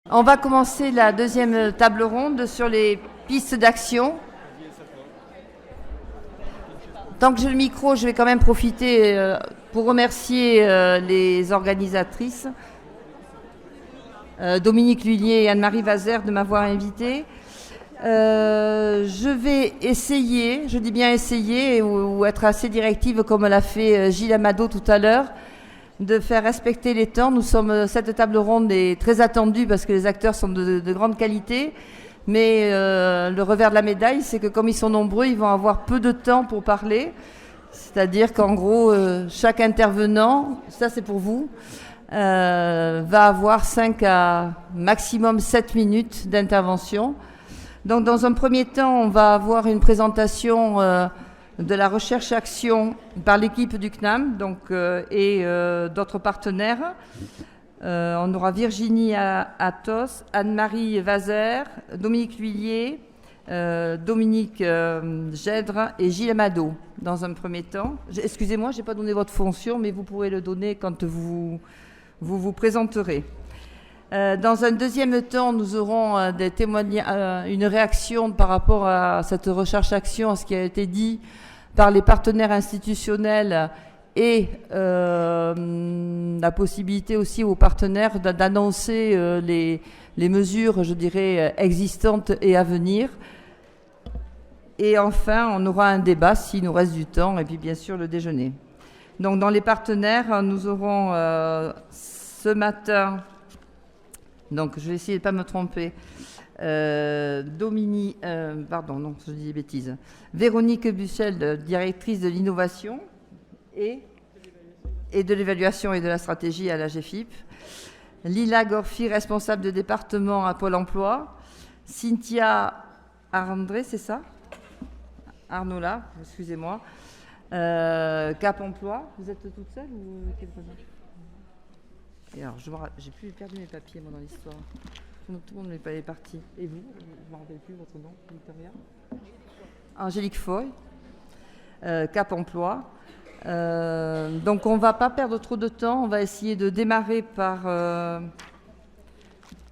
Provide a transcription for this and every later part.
On va commencer la deuxième table ronde sur les pistes d'action. Tant que j'ai le micro, je vais quand même profiter pour remercier les organisatrices, Dominique Lullier et Anne-Marie Vazer, de m'avoir invitée. Je vais essayer, je dis bien essayer, ou être assez directive comme l'a fait Gilles Amado tout à l'heure, de faire respecter les temps. Cette table ronde est très attendue parce que les acteurs sont de grande qualité. Mais le revers de la médaille, c'est que comme ils sont nombreux, ils vont avoir peu de temps pour parler. C'est-à-dire qu'en gros, chaque intervenant, ça c'est pour vous, va avoir 5 à maximum 7 minutes d'intervention. Donc dans un premier temps, on va avoir une présentation de la recherche-action par l'équipe du CNAM et d'autres partenaires. On aura Virginie Athos, Anne-Marie Vazer, Dominique Lhuillier, Dominique Gèdre et Gilles Amado dans un premier temps. Excusez-moi, je n'ai pas donné votre fonction, mais vous pourrez le donner quand vous présenterez. Dans un deuxième temps, nous aurons des témoignages, une réaction par rapport à cette recherche-action, à ce qui a été dit par les partenaires institutionnels et la possibilité aussi aux partenaires d'annoncer les mesures, je dirais, existantes et à venir. Et enfin, on aura un débat s'il nous reste du temps, et puis bien sûr le déjeuner. Donc dans les partenaires, nous aurons ce matin, donc je vais essayer de ne pas me tromper, je dis des bêtises, Véronique Buchel, directrice de l'innovation et de l'évaluation et de la stratégie à la GFIP, Lila Gorfi, responsable de département à Pôle emploi, Cynthia Arndré, c'est ça ? Arnaud excusez-moi, Cap emploi, vous êtes toute seule ou quelques-uns ? Et alors, j'ai plus perdu mes papiers, moi, dans l'histoire. Tout le monde n'est pas parti. Et vous ? Je ne me rappelle plus votre nom, Victoria ? Angélique Foy, Cap emploi. Donc, on ne va pas perdre trop de temps. On va essayer de démarrer par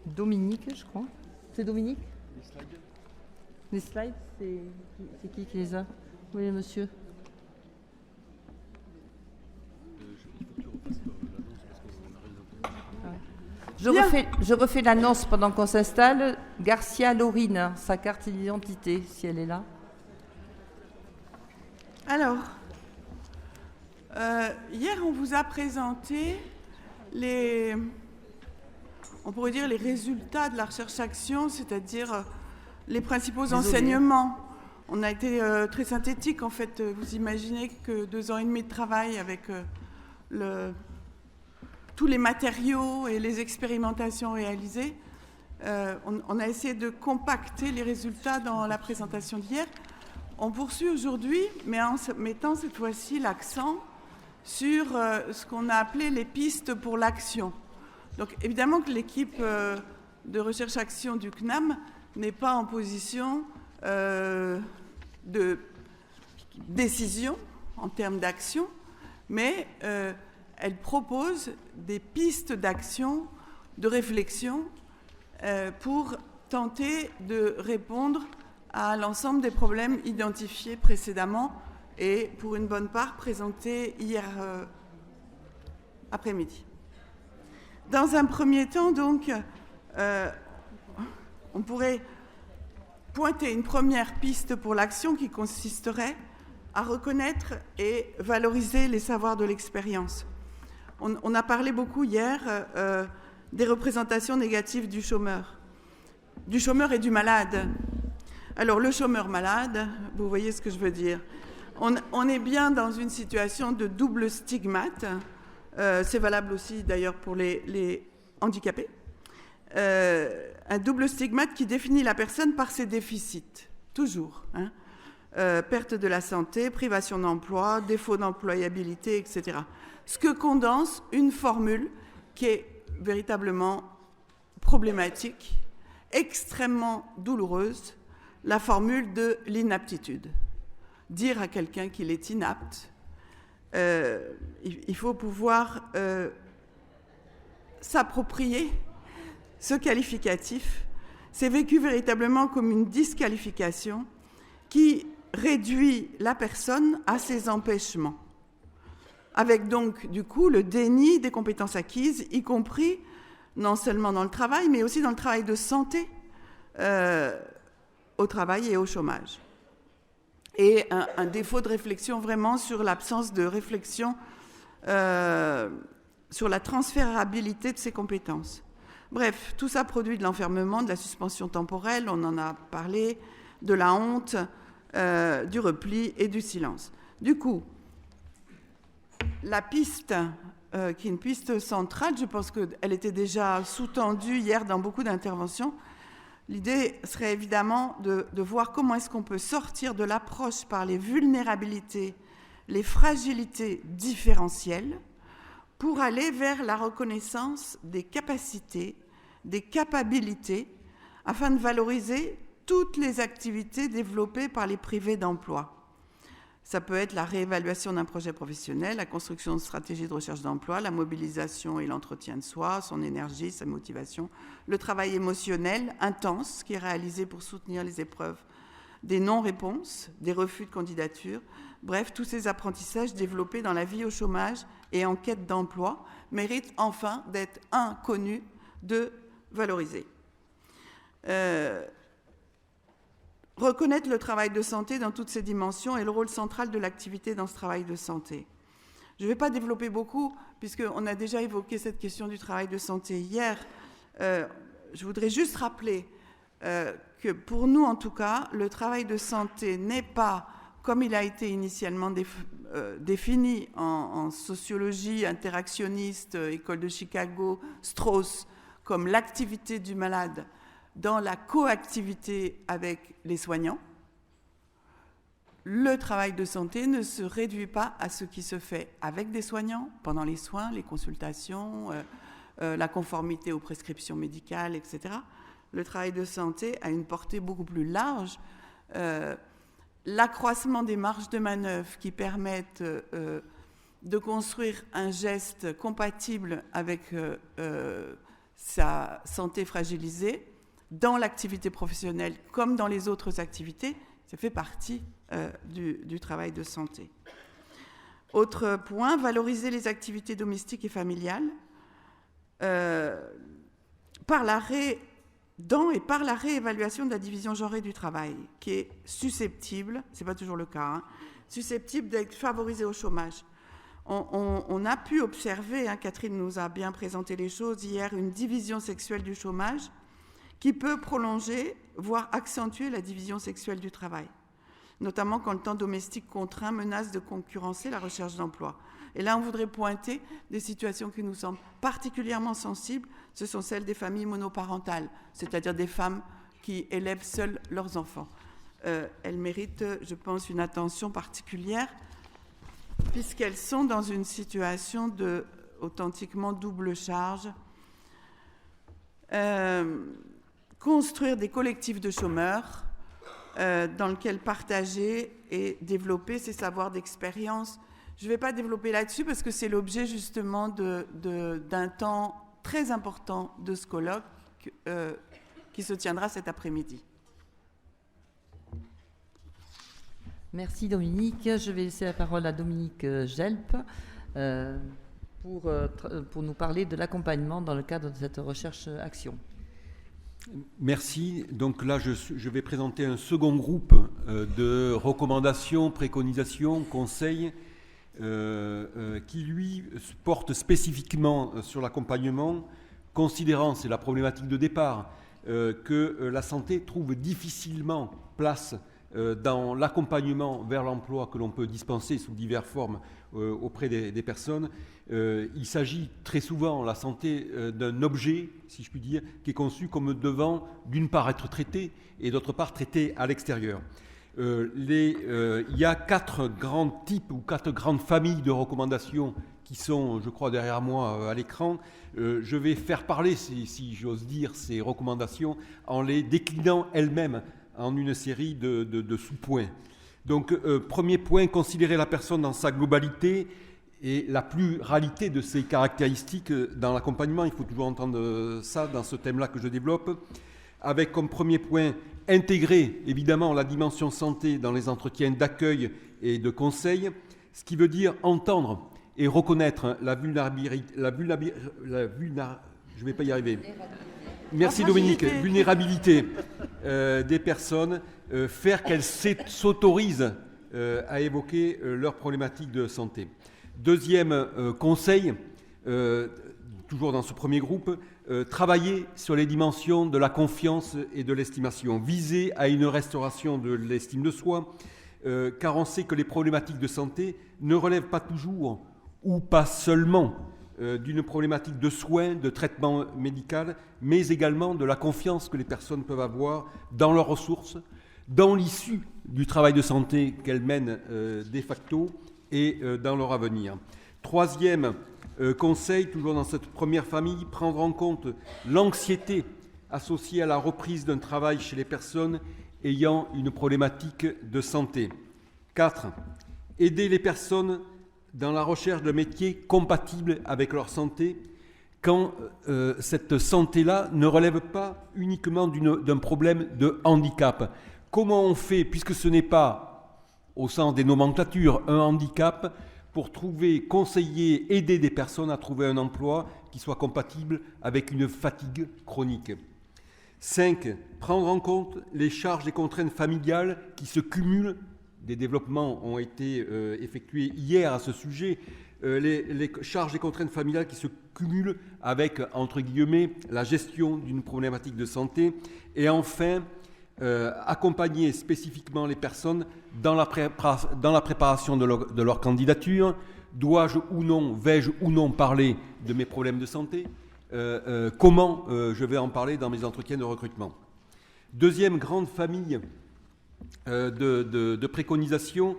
Dominique, je crois. C'est Dominique ? Les slides, c'est qui les a ? Oui, monsieur. Je refais l'annonce pendant qu'on s'installe. Garcia Laurine, sa carte d'identité, si elle est là. Alors, hier, on vous a présenté on pourrait dire les résultats de la recherche-action, c'est-à-dire les principaux enseignements. On a été très synthétique, en fait. Vous imaginez que 2 ans et demi de travail avec tous les matériaux et les expérimentations réalisées, on a essayé de compacter les résultats dans la présentation d'hier. On poursuit aujourd'hui, mais en mettant cette fois-ci l'accent sur ce qu'on a appelé les pistes pour l'action. Donc évidemment que l'équipe de recherche-action du CNAM n'est pas en position de décision en termes d'action, mais elle propose des pistes d'action, de réflexion pour tenter de répondre à l'ensemble des problèmes identifiés précédemment et pour une bonne part présentés hier après-midi. Dans un premier temps, donc, on pourrait pointer une première piste pour l'action qui consisterait à reconnaître et valoriser les savoirs de l'expérience. On a parlé beaucoup hier des représentations négatives du chômeur et du malade. Alors, le chômeur malade, vous voyez ce que je veux dire. On est bien dans une situation de double stigmate. C'est valable aussi, d'ailleurs, pour les handicapés. Un double stigmate qui définit la personne par ses déficits, toujours. Perte de la santé, privation d'emploi, défaut d'employabilité, etc. Ce que condense une formule qui est véritablement problématique, extrêmement douloureuse, la formule de l'inaptitude. Dire à quelqu'un qu'il est inapte, il faut pouvoir s'approprier ce qualificatif, c'est vécu véritablement comme une disqualification qui réduit la personne à ses empêchements, avec donc du coup le déni des compétences acquises, y compris non seulement dans le travail, mais aussi dans le travail de santé, au travail et au chômage. Et un défaut de réflexion vraiment sur l'absence de réflexion sur la transférabilité de ces compétences. Bref, tout ça produit de l'enfermement, de la suspension temporelle, on en a parlé, de la honte, du repli et du silence. Du coup, la piste, qui est une piste centrale, je pense qu'elle était déjà sous-tendue hier dans beaucoup d'interventions, l'idée serait évidemment de voir comment est-ce qu'on peut sortir de l'approche par les vulnérabilités, les fragilités différentielles, pour aller vers la reconnaissance des capacités, des capabilités, afin de valoriser toutes les activités développées par les privés d'emploi. Ça peut être la réévaluation d'un projet professionnel, la construction de stratégies de recherche d'emploi, la mobilisation et l'entretien de soi, son énergie, sa motivation, le travail émotionnel intense qui est réalisé pour soutenir les épreuves des non-réponses, des refus de candidature, bref, tous ces apprentissages développés dans la vie au chômage et en quête d'emploi méritent enfin d'être connus, de valoriser. Reconnaître le travail de santé dans toutes ses dimensions et le rôle central de l'activité dans ce travail de santé. Je ne vais pas développer beaucoup, puisqu'on a déjà évoqué cette question du travail de santé hier. Je voudrais juste rappeler que pour nous, en tout cas, le travail de santé n'est pas, comme il a été initialement défini en sociologie interactionniste, école de Chicago, Strauss, comme l'activité du malade dans la coactivité avec les soignants. Le travail de santé ne se réduit pas à ce qui se fait avec des soignants, pendant les soins, les consultations, la conformité aux prescriptions médicales, etc. Le travail de santé a une portée beaucoup plus large. L'accroissement des marges de manœuvre qui permettent de construire un geste compatible avec sa santé fragilisée, dans l'activité professionnelle comme dans les autres activités, ça fait partie du travail de santé. Autre point, valoriser les activités domestiques et familiales par la réévaluation de la division genrée du travail, qui est susceptible, ce n'est pas toujours le cas, susceptible d'être favorisée au chômage. On a pu observer, Catherine nous a bien présenté les choses hier, une division sexuelle du chômage qui peut prolonger, voire accentuer la division sexuelle du travail, notamment quand le temps domestique contraint menace de concurrencer la recherche d'emploi. Et là, on voudrait pointer des situations qui nous semblent particulièrement sensibles, ce sont celles des familles monoparentales, c'est-à-dire des femmes qui élèvent seules leurs enfants. Elles méritent, je pense, une attention particulière, puisqu'elles sont dans une situation de authentiquement double charge. Construire des collectifs de chômeurs dans lesquels partager et développer ces savoirs d'expérience. Je ne vais pas développer là-dessus parce que c'est l'objet justement d'un temps très important de ce colloque qui se tiendra cet après-midi. Merci Dominique. Je vais laisser la parole à Dominique Gelp pour nous parler de l'accompagnement dans le cadre de cette recherche-action. Merci. Donc là, je vais présenter un second groupe de recommandations, préconisations, conseils qui, lui, porte spécifiquement sur l'accompagnement, considérant, c'est la problématique de départ, que la santé trouve difficilement place dans l'accompagnement vers l'emploi que l'on peut dispenser sous diverses formes auprès des personnes. Il s'agit très souvent, la santé, d'un objet, si je puis dire, qui est conçu comme devant, d'une part, être traité et d'autre part, traité à l'extérieur. Il y a 4 grands types ou 4 grandes familles de recommandations qui sont, je crois, derrière moi à l'écran. Je vais faire parler, si j'ose dire, ces recommandations en les déclinant elles-mêmes en une série de sous-points. Donc, premier point, considérer la personne dans sa globalité et la pluralité de ces caractéristiques dans l'accompagnement. Il faut toujours entendre ça dans ce thème-là que je développe, avec comme premier point intégrer évidemment la dimension santé dans les entretiens d'accueil et de conseil, ce qui veut dire entendre et reconnaître la vulnérabilité, je ne vais pas y arriver. Merci Dominique. Vulnérabilité des personnes, faire qu'elles s'autorisent à évoquer leurs problématiques de santé. Deuxième conseil, toujours dans ce premier groupe, travailler sur les dimensions de la confiance et de l'estimation, viser à une restauration de l'estime de soi, car on sait que les problématiques de santé ne relèvent pas toujours ou pas seulement d'une problématique de soins, de traitement médical, mais également de la confiance que les personnes peuvent avoir dans leurs ressources, dans l'issue du travail de santé qu'elles mènent de facto et dans leur avenir. Troisième conseil, toujours dans cette première famille, prendre en compte l'anxiété associée à la reprise d'un travail chez les personnes ayant une problématique de santé. 4. Aider les personnes dans la recherche de métiers compatibles avec leur santé quand cette santé-là ne relève pas uniquement d'un problème de handicap. Comment on fait, puisque ce n'est pas, au sens des nomenclatures, un handicap, pour trouver, conseiller, aider des personnes à trouver un emploi qui soit compatible avec une fatigue chronique. 5. Prendre en compte les charges et contraintes familiales qui se cumulent. Des développements ont été effectués hier à ce sujet. Les charges et contraintes familiales qui se cumulent avec, entre guillemets, la gestion d'une problématique de santé. Et enfin, accompagner spécifiquement les personnes dans la préparation de leur candidature. Dois-je ou non, vais-je ou non parler de mes problèmes de santé ? Comment je vais en parler dans mes entretiens de recrutement ? Deuxième grande famille de préconisation,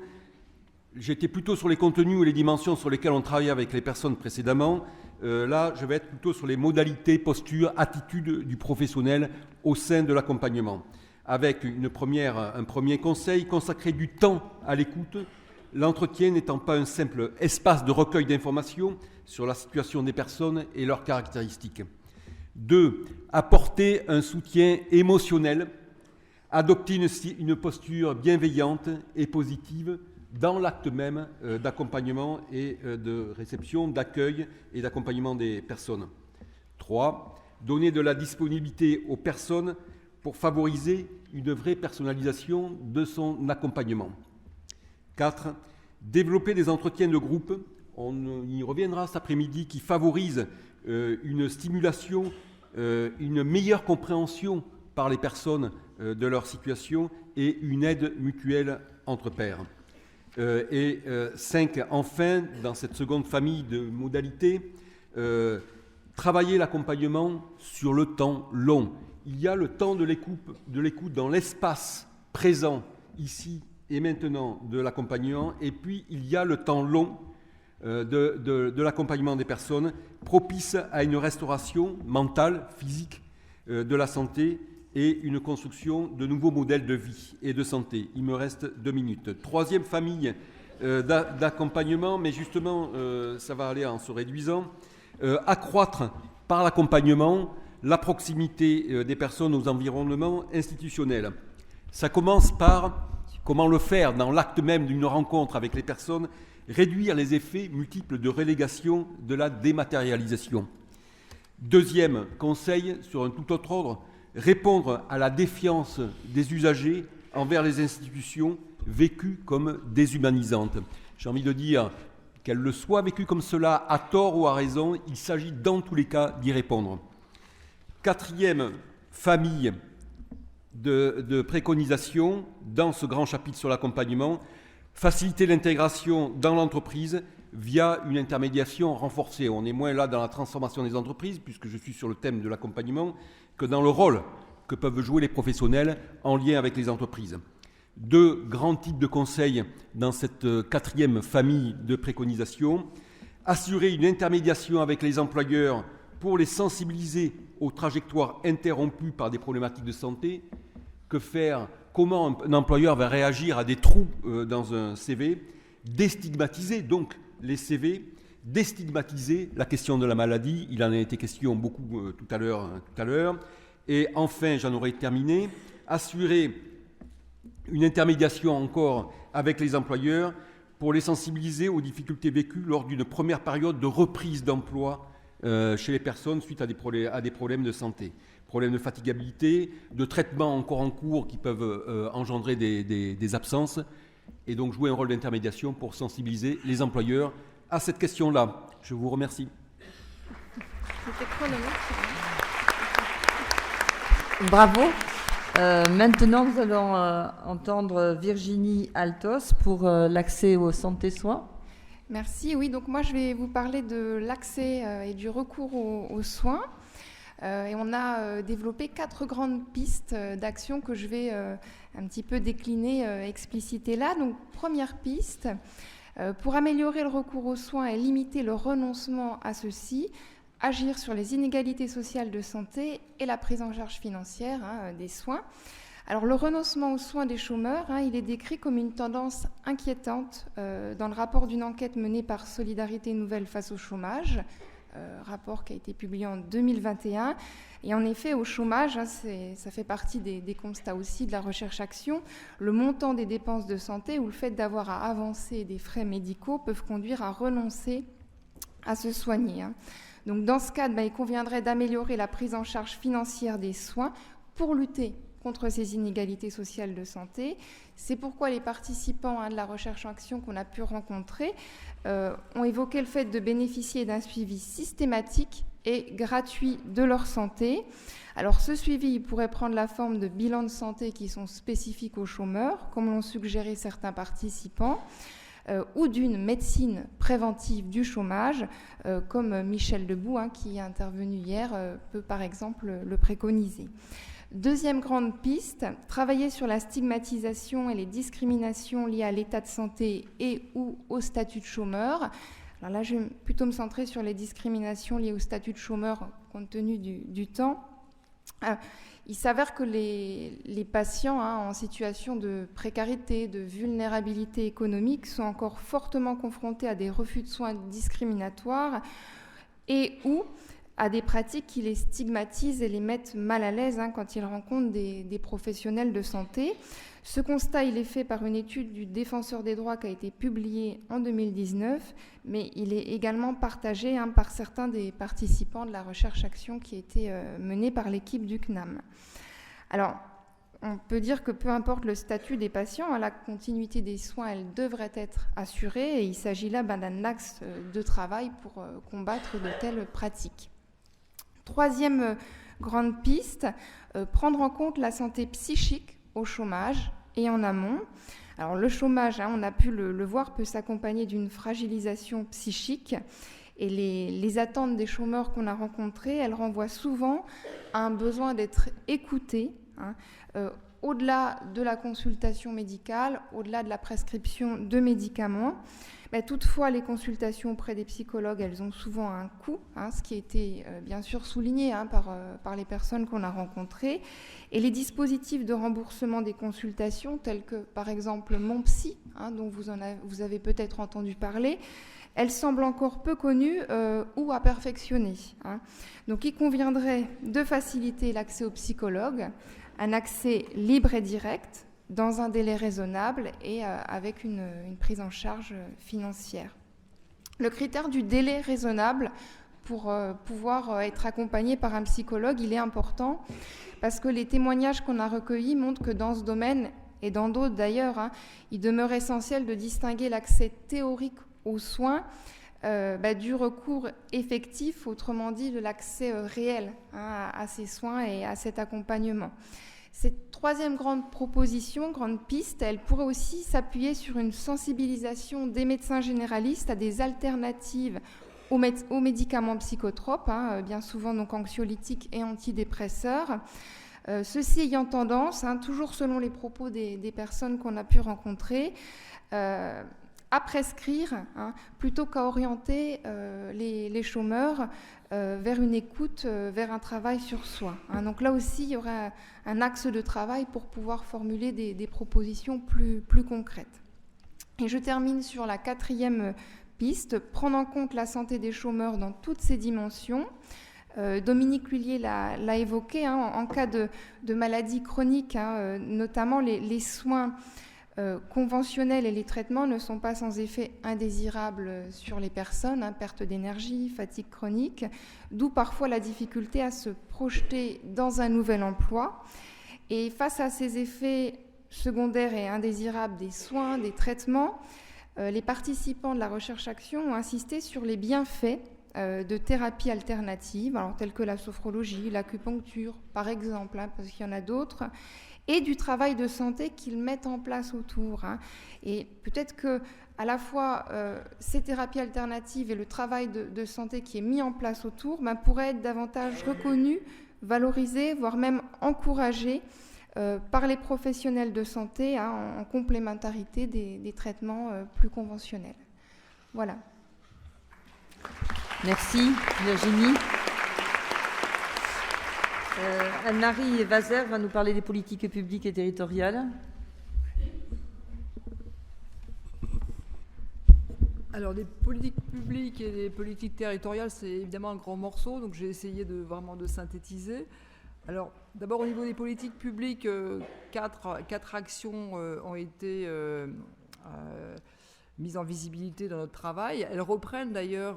j'étais plutôt sur les contenus ou les dimensions sur lesquelles on travaillait avec les personnes précédemment. Là, je vais être plutôt sur les modalités, postures, attitudes du professionnel au sein de l'accompagnement. Avec un premier conseil, consacrer du temps à l'écoute, l'entretien n'étant pas un simple espace de recueil d'informations sur la situation des personnes et leurs caractéristiques. 2. Apporter un soutien émotionnel, adopter une posture bienveillante et positive dans l'acte même d'accompagnement et de réception, d'accueil et d'accompagnement des personnes. 3. Donner de la disponibilité aux personnes pour favoriser une vraie personnalisation de son accompagnement. 4. Développer des entretiens de groupe, on y reviendra cet après-midi, qui favorisent une stimulation, une meilleure compréhension par les personnes de leur situation et une aide mutuelle entre pairs. 5. Enfin, dans cette seconde famille de modalités, travailler l'accompagnement sur le temps long. Il y a le temps de l'écoute dans l'espace présent, ici et maintenant, de l'accompagnement, et puis il y a le temps long de l'accompagnement des personnes, propice à une restauration mentale, physique de la santé et une construction de nouveaux modèles de vie et de santé. Il me reste 2 minutes. Troisième famille d'accompagnement, mais justement, ça va aller en se réduisant, accroître par l'accompagnement la proximité des personnes aux environnements institutionnels. Ça commence par comment le faire dans l'acte même d'une rencontre avec les personnes, réduire les effets multiples de relégation de la dématérialisation. Deuxième conseil, sur un tout autre ordre, répondre à la défiance des usagers envers les institutions vécues comme déshumanisantes. J'ai envie de dire qu'elles le soient vécues comme cela, à tort ou à raison, il s'agit dans tous les cas d'y répondre. Quatrième famille de préconisation dans ce grand chapitre sur l'accompagnement, faciliter l'intégration dans l'entreprise via une intermédiation renforcée. On est moins là dans la transformation des entreprises, puisque je suis sur le thème de l'accompagnement, que dans le rôle que peuvent jouer les professionnels en lien avec les entreprises. 2 grands types de conseils dans cette quatrième famille de préconisation. Assurer une intermédiation avec les employeurs pour les sensibiliser aux trajectoires interrompues par des problématiques de santé. Que faire ? Comment un employeur va réagir à des trous dans un CV ? Déstigmatiser donc les CV déstigmatiser la question de la maladie. Il en a été question beaucoup tout à l'heure. Et enfin, j'en aurais terminé, assurer une intermédiation encore avec les employeurs pour les sensibiliser aux difficultés vécues lors d'une première période de reprise d'emploi chez les personnes suite à des problèmes de santé. Problèmes de fatigabilité, de traitements encore en cours qui peuvent engendrer des absences. Et donc jouer un rôle d'intermédiation pour sensibiliser les employeurs à cette question-là. Je vous remercie. C'était chronologique. Bravo. Maintenant, nous allons entendre Virginie Altos pour l'accès aux santé soins. Merci. Oui, donc moi je vais vous parler de l'accès et du recours aux soins. Et on a développé 4 grandes pistes d'action que je vais un petit peu décliner, expliciter là. Donc première piste, pour améliorer le recours aux soins et limiter le renoncement à ceux-ci, agir sur les inégalités sociales de santé et la prise en charge financière des soins. Alors le renoncement aux soins des chômeurs, il est décrit comme une tendance inquiétante dans le rapport d'une enquête menée par Solidarité Nouvelle face au chômage, rapport qui a été publié en 2021. Et en effet, au chômage, ça fait partie des constats aussi de la recherche-action, le montant des dépenses de santé ou le fait d'avoir à avancer des frais médicaux peuvent conduire à renoncer à se soigner. Donc dans ce cadre, il conviendrait d'améliorer la prise en charge financière des soins pour lutter contre ces inégalités sociales de santé. C'est pourquoi les participants de la recherche-action qu'on a pu rencontrer ont évoqué le fait de bénéficier d'un suivi systématique et gratuit de leur santé. Alors ce suivi il pourrait prendre la forme de bilans de santé qui sont spécifiques aux chômeurs, comme l'ont suggéré certains participants, ou d'une médecine préventive du chômage, comme Michel Debout, qui est intervenu hier, peut par exemple le préconiser. Deuxième grande piste, travailler sur la stigmatisation et les discriminations liées à l'état de santé et ou au statut de chômeur. Alors là, je vais plutôt me centrer sur les discriminations liées au statut de chômeur compte tenu du temps. Il s'avère que les patients en situation de précarité, de vulnérabilité économique sont encore fortement confrontés à des refus de soins discriminatoires et ou à des pratiques qui les stigmatisent et les mettent mal à l'aise quand ils rencontrent des professionnels de santé. Ce constat, il est fait par une étude du Défenseur des droits qui a été publiée en 2019, mais il est également partagé par certains des participants de la recherche-action qui a été menée par l'équipe du CNAM. Alors, on peut dire que peu importe le statut des patients, la continuité des soins, elle devrait être assurée et il s'agit là d'un axe de travail pour combattre de telles pratiques. Troisième grande piste, prendre en compte la santé psychique au chômage et en amont. Alors le chômage, on a pu le voir, peut s'accompagner d'une fragilisation psychique et les attentes des chômeurs qu'on a rencontrés, elles renvoient souvent à un besoin d'être écoutés, au-delà de la consultation médicale, au-delà de la prescription de médicaments. Mais toutefois, les consultations auprès des psychologues, elles ont souvent un coût, ce qui a été bien sûr souligné par les personnes qu'on a rencontrées. Et les dispositifs de remboursement des consultations, tels que par exemple Mon Psy, dont vous avez peut-être entendu parler, elles semblent encore peu connues ou à perfectionner. Donc il conviendrait de faciliter l'accès aux psychologues, un accès libre et direct, dans un délai raisonnable et avec une prise en charge financière. Le critère du délai raisonnable pour pouvoir être accompagné par un psychologue, il est important parce que les témoignages qu'on a recueillis montrent que dans ce domaine et dans d'autres d'ailleurs, il demeure essentiel de distinguer l'accès théorique aux soins du recours effectif, autrement dit de l'accès réel à ces soins et à cet accompagnement. Cette troisième grande proposition, grande piste, elle pourrait aussi s'appuyer sur une sensibilisation des médecins généralistes à des alternatives aux médicaments psychotropes, bien souvent donc anxiolytiques et antidépresseurs. Ceci ayant tendance, toujours selon les propos des personnes qu'on a pu rencontrer, à prescrire plutôt qu'à orienter les chômeurs vers une écoute, vers un travail sur soi. Donc là aussi, il y aura un axe de travail pour pouvoir formuler des propositions plus concrètes. Et je termine sur la quatrième piste, prendre en compte la santé des chômeurs dans toutes ses dimensions. Dominique Lhuillier l'a évoqué, hein, en cas de maladie chronique, hein, notamment les soins conventionnels et les traitements ne sont pas sans effet indésirable sur les personnes, hein, perte d'énergie, fatigue chronique, d'où parfois la difficulté à se projeter dans un nouvel emploi. Et face à ces effets secondaires et indésirables des soins, des traitements, les participants de la recherche-action ont insisté sur les bienfaits de thérapies alternatives, alors telles que la sophrologie, l'acupuncture, par exemple, hein, parce qu'il y en a d'autres, et du travail de santé qu'ils mettent en place autour. Hein. Et peut-être que à la fois ces thérapies alternatives et le travail de santé qui est mis en place autour pourraient être davantage reconnus, valorisés, voire même encouragés par les professionnels de santé, hein, en complémentarité des traitements plus conventionnels. Voilà. Merci Virginie. Anne-Marie Vazer va nous parler des politiques publiques et territoriales. Alors, des politiques publiques et des politiques territoriales, c'est évidemment un grand morceau, donc j'ai essayé vraiment de synthétiser. Alors, d'abord, au niveau des politiques publiques, quatre actions ont été mises en visibilité dans notre travail. Elles reprennent d'ailleurs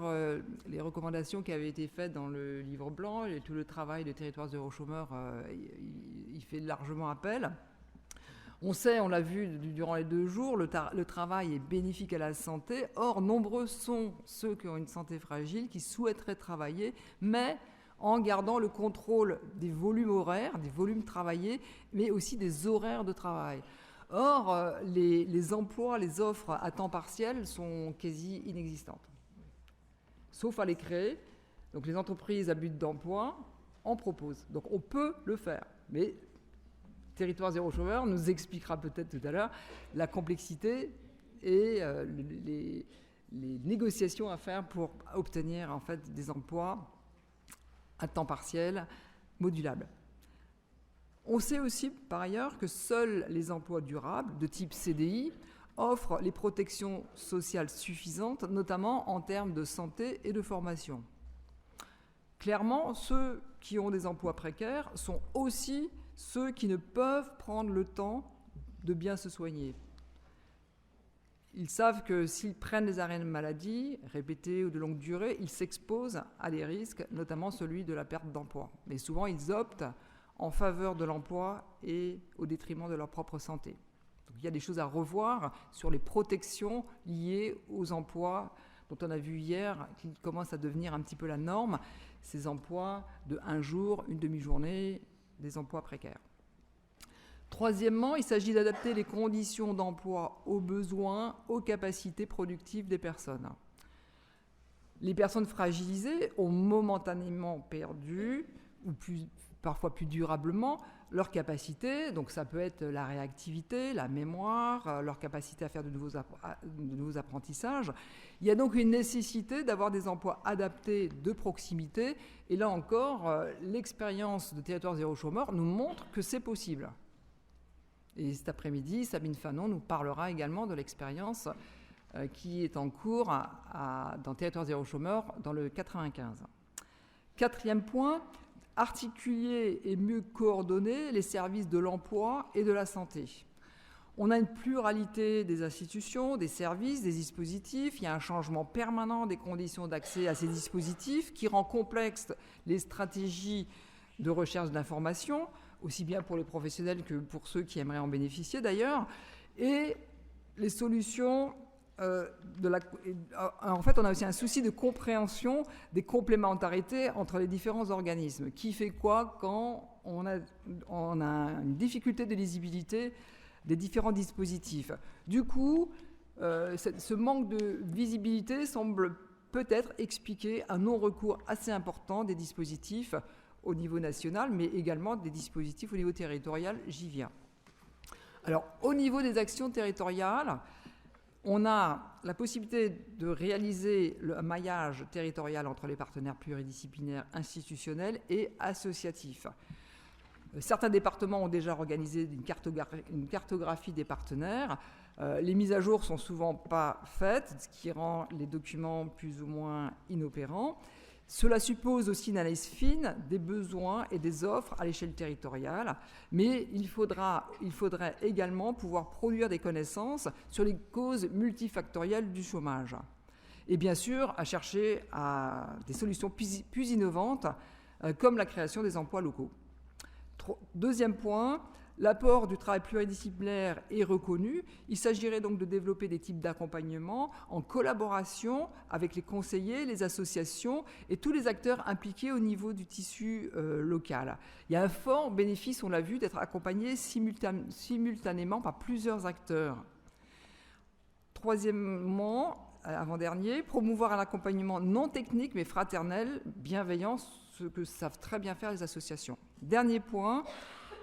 les recommandations qui avaient été faites dans le livre blanc, et tout le travail de territoires zéro chômeur, il fait largement appel. On sait, on l'a vu durant les 2 jours, le travail est bénéfique à la santé. Or, nombreux sont ceux qui ont une santé fragile, qui souhaiteraient travailler, mais en gardant le contrôle des volumes horaires, des volumes travaillés, mais aussi des horaires de travail. Or, les emplois, les offres à temps partiel sont quasi inexistantes, sauf à les créer. Donc les entreprises à but d'emploi en proposent. Donc on peut le faire. Mais Territoire zéro chômeur nous expliquera peut-être tout à l'heure la complexité et les négociations à faire pour obtenir en fait des emplois à temps partiel modulables. On sait aussi, par ailleurs, que seuls les emplois durables, de type CDI, offrent les protections sociales suffisantes, notamment en termes de santé et de formation. Clairement, ceux qui ont des emplois précaires sont aussi ceux qui ne peuvent prendre le temps de bien se soigner. Ils savent que s'ils prennent des arrêts de maladie, répétés ou de longue durée, ils s'exposent à des risques, notamment celui de la perte d'emploi. Mais souvent, ils optent en faveur de l'emploi et au détriment de leur propre santé. Donc, il y a des choses à revoir sur les protections liées aux emplois dont on a vu hier qui commencent à devenir un petit peu la norme, ces emplois de 1 jour, une demi-journée, des emplois précaires. Troisièmement, il s'agit d'adapter les conditions d'emploi aux besoins, aux capacités productives des personnes. Les personnes fragilisées ont momentanément perdu, ou parfois plus durablement, leur capacité, donc ça peut être la réactivité, la mémoire, leur capacité à faire de nouveaux apprentissages. Il y a donc une nécessité d'avoir des emplois adaptés de proximité, et là encore, l'expérience de Territoire zéro chômeur nous montre que c'est possible. Et cet après-midi, Sabine Fanon nous parlera également de l'expérience qui est en cours dans Territoire zéro chômeur dans le 95. 4e point, articuler et mieux coordonner les services de l'emploi et de la santé. On a une pluralité des institutions, des services, des dispositifs. Il y a un changement permanent des conditions d'accès à ces dispositifs qui rend complexes les stratégies de recherche d'informations, aussi bien pour les professionnels que pour ceux qui aimeraient en bénéficier d'ailleurs. Et les solutions... en fait, on a aussi un souci de compréhension des complémentarités entre les différents organismes. Qui fait quoi quand on a une difficulté de lisibilité des différents dispositifs. Du coup, ce manque de visibilité semble peut-être expliquer un non-recours assez important des dispositifs au niveau national, mais également des dispositifs au niveau territorial. J'y viens. Alors, au niveau des actions territoriales, on a la possibilité de réaliser le maillage territorial entre les partenaires pluridisciplinaires, institutionnels et associatifs. Certains départements ont déjà organisé une cartographie des partenaires. Les mises à jour sont souvent pas faites, ce qui rend les documents plus ou moins inopérants. Cela suppose aussi une analyse fine des besoins et des offres à l'échelle territoriale, mais il faudrait également pouvoir produire des connaissances sur les causes multifactorielles du chômage. Et bien sûr, à chercher des solutions plus innovantes, comme la création des emplois locaux. Deuxième point, l'apport du travail pluridisciplinaire est reconnu. Il s'agirait donc de développer des types d'accompagnement en collaboration avec les conseillers, les associations et tous les acteurs impliqués au niveau du tissu local. Il y a un fort bénéfice, on l'a vu, d'être accompagné simultanément par plusieurs acteurs. Troisièmement, avant-dernier, promouvoir un accompagnement non technique mais fraternel, bienveillant, ce que savent très bien faire les associations. Dernier point,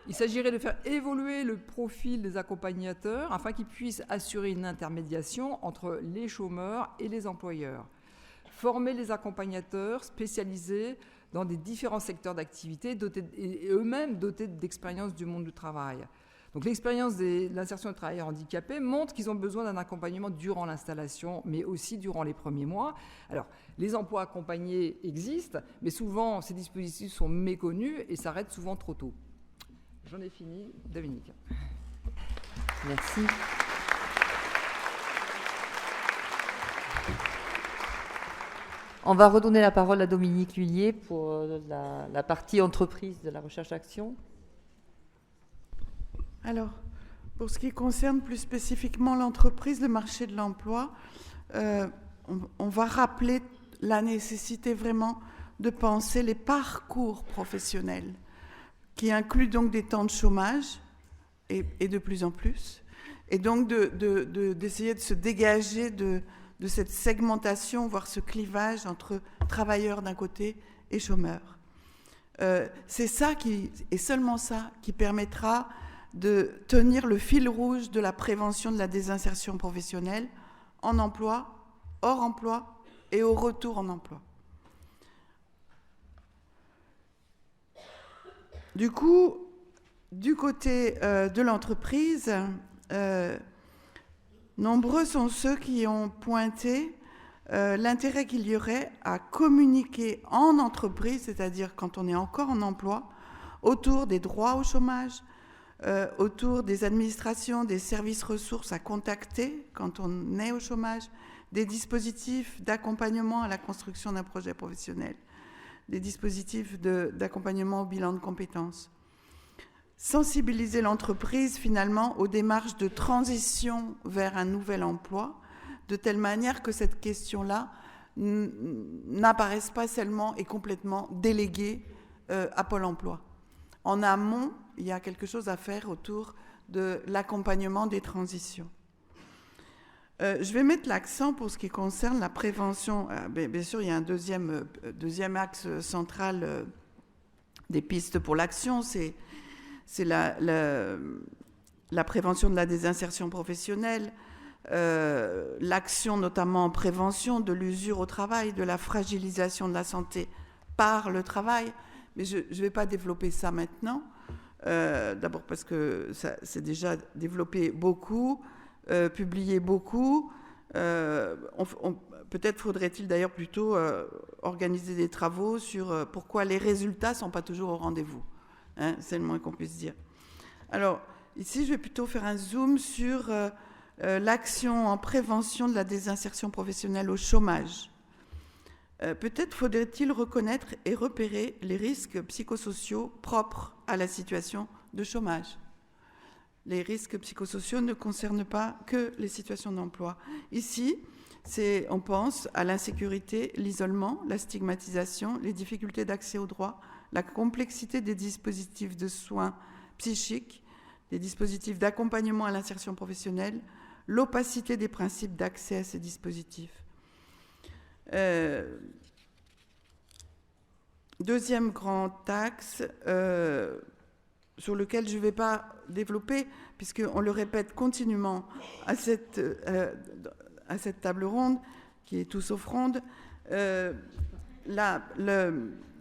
il s'agirait de faire évoluer le profil des accompagnateurs afin qu'ils puissent assurer une intermédiation entre les chômeurs et les employeurs. Former les accompagnateurs spécialisés dans des différents secteurs d'activité et eux-mêmes dotés d'expérience du monde du travail. Donc l'expérience de l'insertion de travailleurs handicapés montre qu'ils ont besoin d'un accompagnement durant l'installation, mais aussi durant les premiers mois. Alors, les emplois accompagnés existent, mais souvent ces dispositifs sont méconnus et s'arrêtent souvent trop tôt. J'en ai fini. Dominique. Merci. On va redonner la parole à Dominique Lhuillier pour la partie entreprise de la recherche-action. Alors, pour ce qui concerne plus spécifiquement l'entreprise, le marché de l'emploi, on va rappeler la nécessité vraiment de penser les parcours professionnels, qui incluent donc des temps de chômage, et de plus en plus, et donc d'essayer de se dégager de cette segmentation, voire ce clivage entre travailleurs d'un côté et chômeurs. C'est ça et seulement ça qui permettra de tenir le fil rouge de la prévention de la désinsertion professionnelle en emploi, hors emploi et au retour en emploi. Du coup, du côté de l'entreprise, nombreux sont ceux qui ont pointé l'intérêt qu'il y aurait à communiquer en entreprise, c'est-à-dire quand on est encore en emploi, autour des droits au chômage, autour des administrations, des services ressources à contacter quand on est au chômage, des dispositifs d'accompagnement à la construction d'un projet professionnel, des dispositifs d'accompagnement au bilan de compétences. Sensibiliser l'entreprise finalement aux démarches de transition vers un nouvel emploi, de telle manière que cette question-là n'apparaisse pas seulement et complètement déléguée à Pôle emploi. En amont, il y a quelque chose à faire autour de l'accompagnement des transitions. Je vais mettre l'accent pour ce qui concerne la prévention. Bien sûr, il y a un deuxième axe central des pistes pour l'action, c'est la prévention de la désinsertion professionnelle, l'action notamment en prévention de l'usure au travail, de la fragilisation de la santé par le travail. Mais je ne vais pas développer ça maintenant, d'abord parce que ça c'est déjà développé beaucoup, publié beaucoup. Peut-être faudrait-il d'ailleurs plutôt organiser des travaux sur pourquoi les résultats ne sont pas toujours au rendez-vous. Hein, c'est le moins qu'on puisse dire. Alors, ici, je vais plutôt faire un zoom sur l'action en prévention de la désinsertion professionnelle au chômage. Peut-être faudrait-il reconnaître et repérer les risques psychosociaux propres à la situation de chômage. Les risques psychosociaux ne concernent pas que les situations d'emploi. Ici, on pense à l'insécurité, l'isolement, la stigmatisation, les difficultés d'accès aux droits, la complexité des dispositifs de soins psychiques, des dispositifs d'accompagnement à l'insertion professionnelle, l'opacité des principes d'accès à ces dispositifs. Deuxième grand axe sur lequel je ne vais pas développer, puisqu'on le répète continuellement à cette table ronde, qui est tous sauf ronde,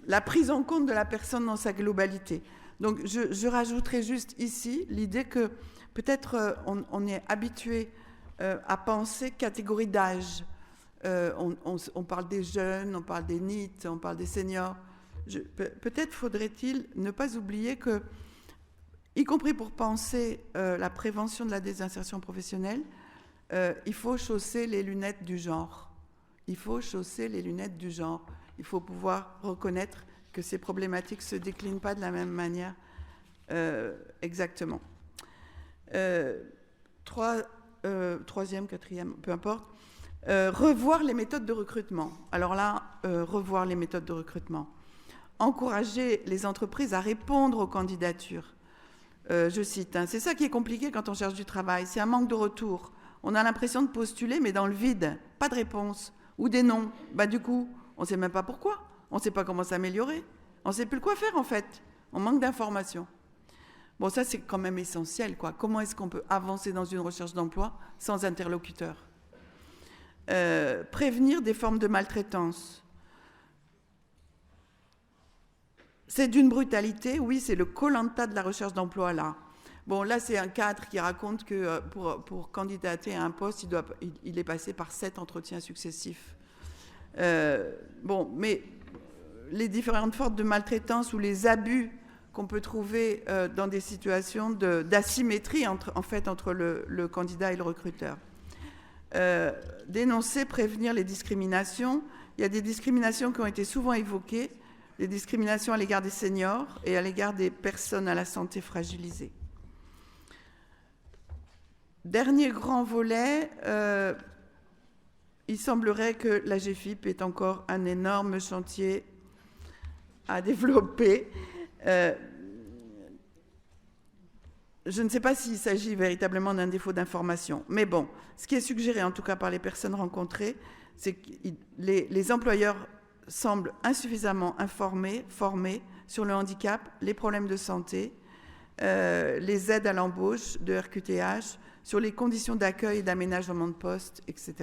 la prise en compte de la personne dans sa globalité. Donc je rajouterai juste ici l'idée que peut-être on est habitué à penser catégorie d'âge. On parle des jeunes, on parle des NEET, on parle des seniors. Peut-être faudrait-il ne pas oublier que, y compris pour penser la prévention de la désinsertion professionnelle, il faut chausser les lunettes du genre. Il faut chausser les lunettes du genre. Il faut pouvoir reconnaître que ces problématiques ne se déclinent pas de la même manière exactement. Troisième, quatrième, peu importe. Revoir les méthodes de recrutement. Alors là, revoir les méthodes de recrutement. Encourager les entreprises à répondre aux candidatures. Je cite, c'est ça qui est compliqué quand on cherche du travail, c'est un manque de retour. On a l'impression de postuler, mais dans le vide, pas de réponse, ou des noms. Du coup, on ne sait même pas pourquoi, on ne sait pas comment s'améliorer, on ne sait plus quoi faire en fait, on manque d'informations. Bon, ça c'est quand même essentiel, quoi. Comment est-ce qu'on peut avancer dans une recherche d'emploi sans interlocuteur ? Prévenir des formes de maltraitance. C'est d'une brutalité, oui, c'est le Koh-Lanta de la recherche d'emploi là. Bon, là, c'est un cadre qui raconte que pour candidater à un poste, il est passé par 7 entretiens successifs. Mais les différentes formes de maltraitance ou les abus qu'on peut trouver dans des situations d'asymétrie entre le candidat et le recruteur. Dénoncer, prévenir les discriminations. Il y a des discriminations qui ont été souvent évoquées, des discriminations à l'égard des seniors et à l'égard des personnes à la santé fragilisée. Dernier grand volet, il semblerait que la GFIP ait encore un énorme chantier à développer. Je ne sais pas s'il s'agit véritablement d'un défaut d'information, mais bon, ce qui est suggéré en tout cas par les personnes rencontrées, c'est que les employeurs semblent insuffisamment informés, formés sur le handicap, les problèmes de santé, les aides à l'embauche de RQTH, sur les conditions d'accueil et d'aménagement de poste, etc.,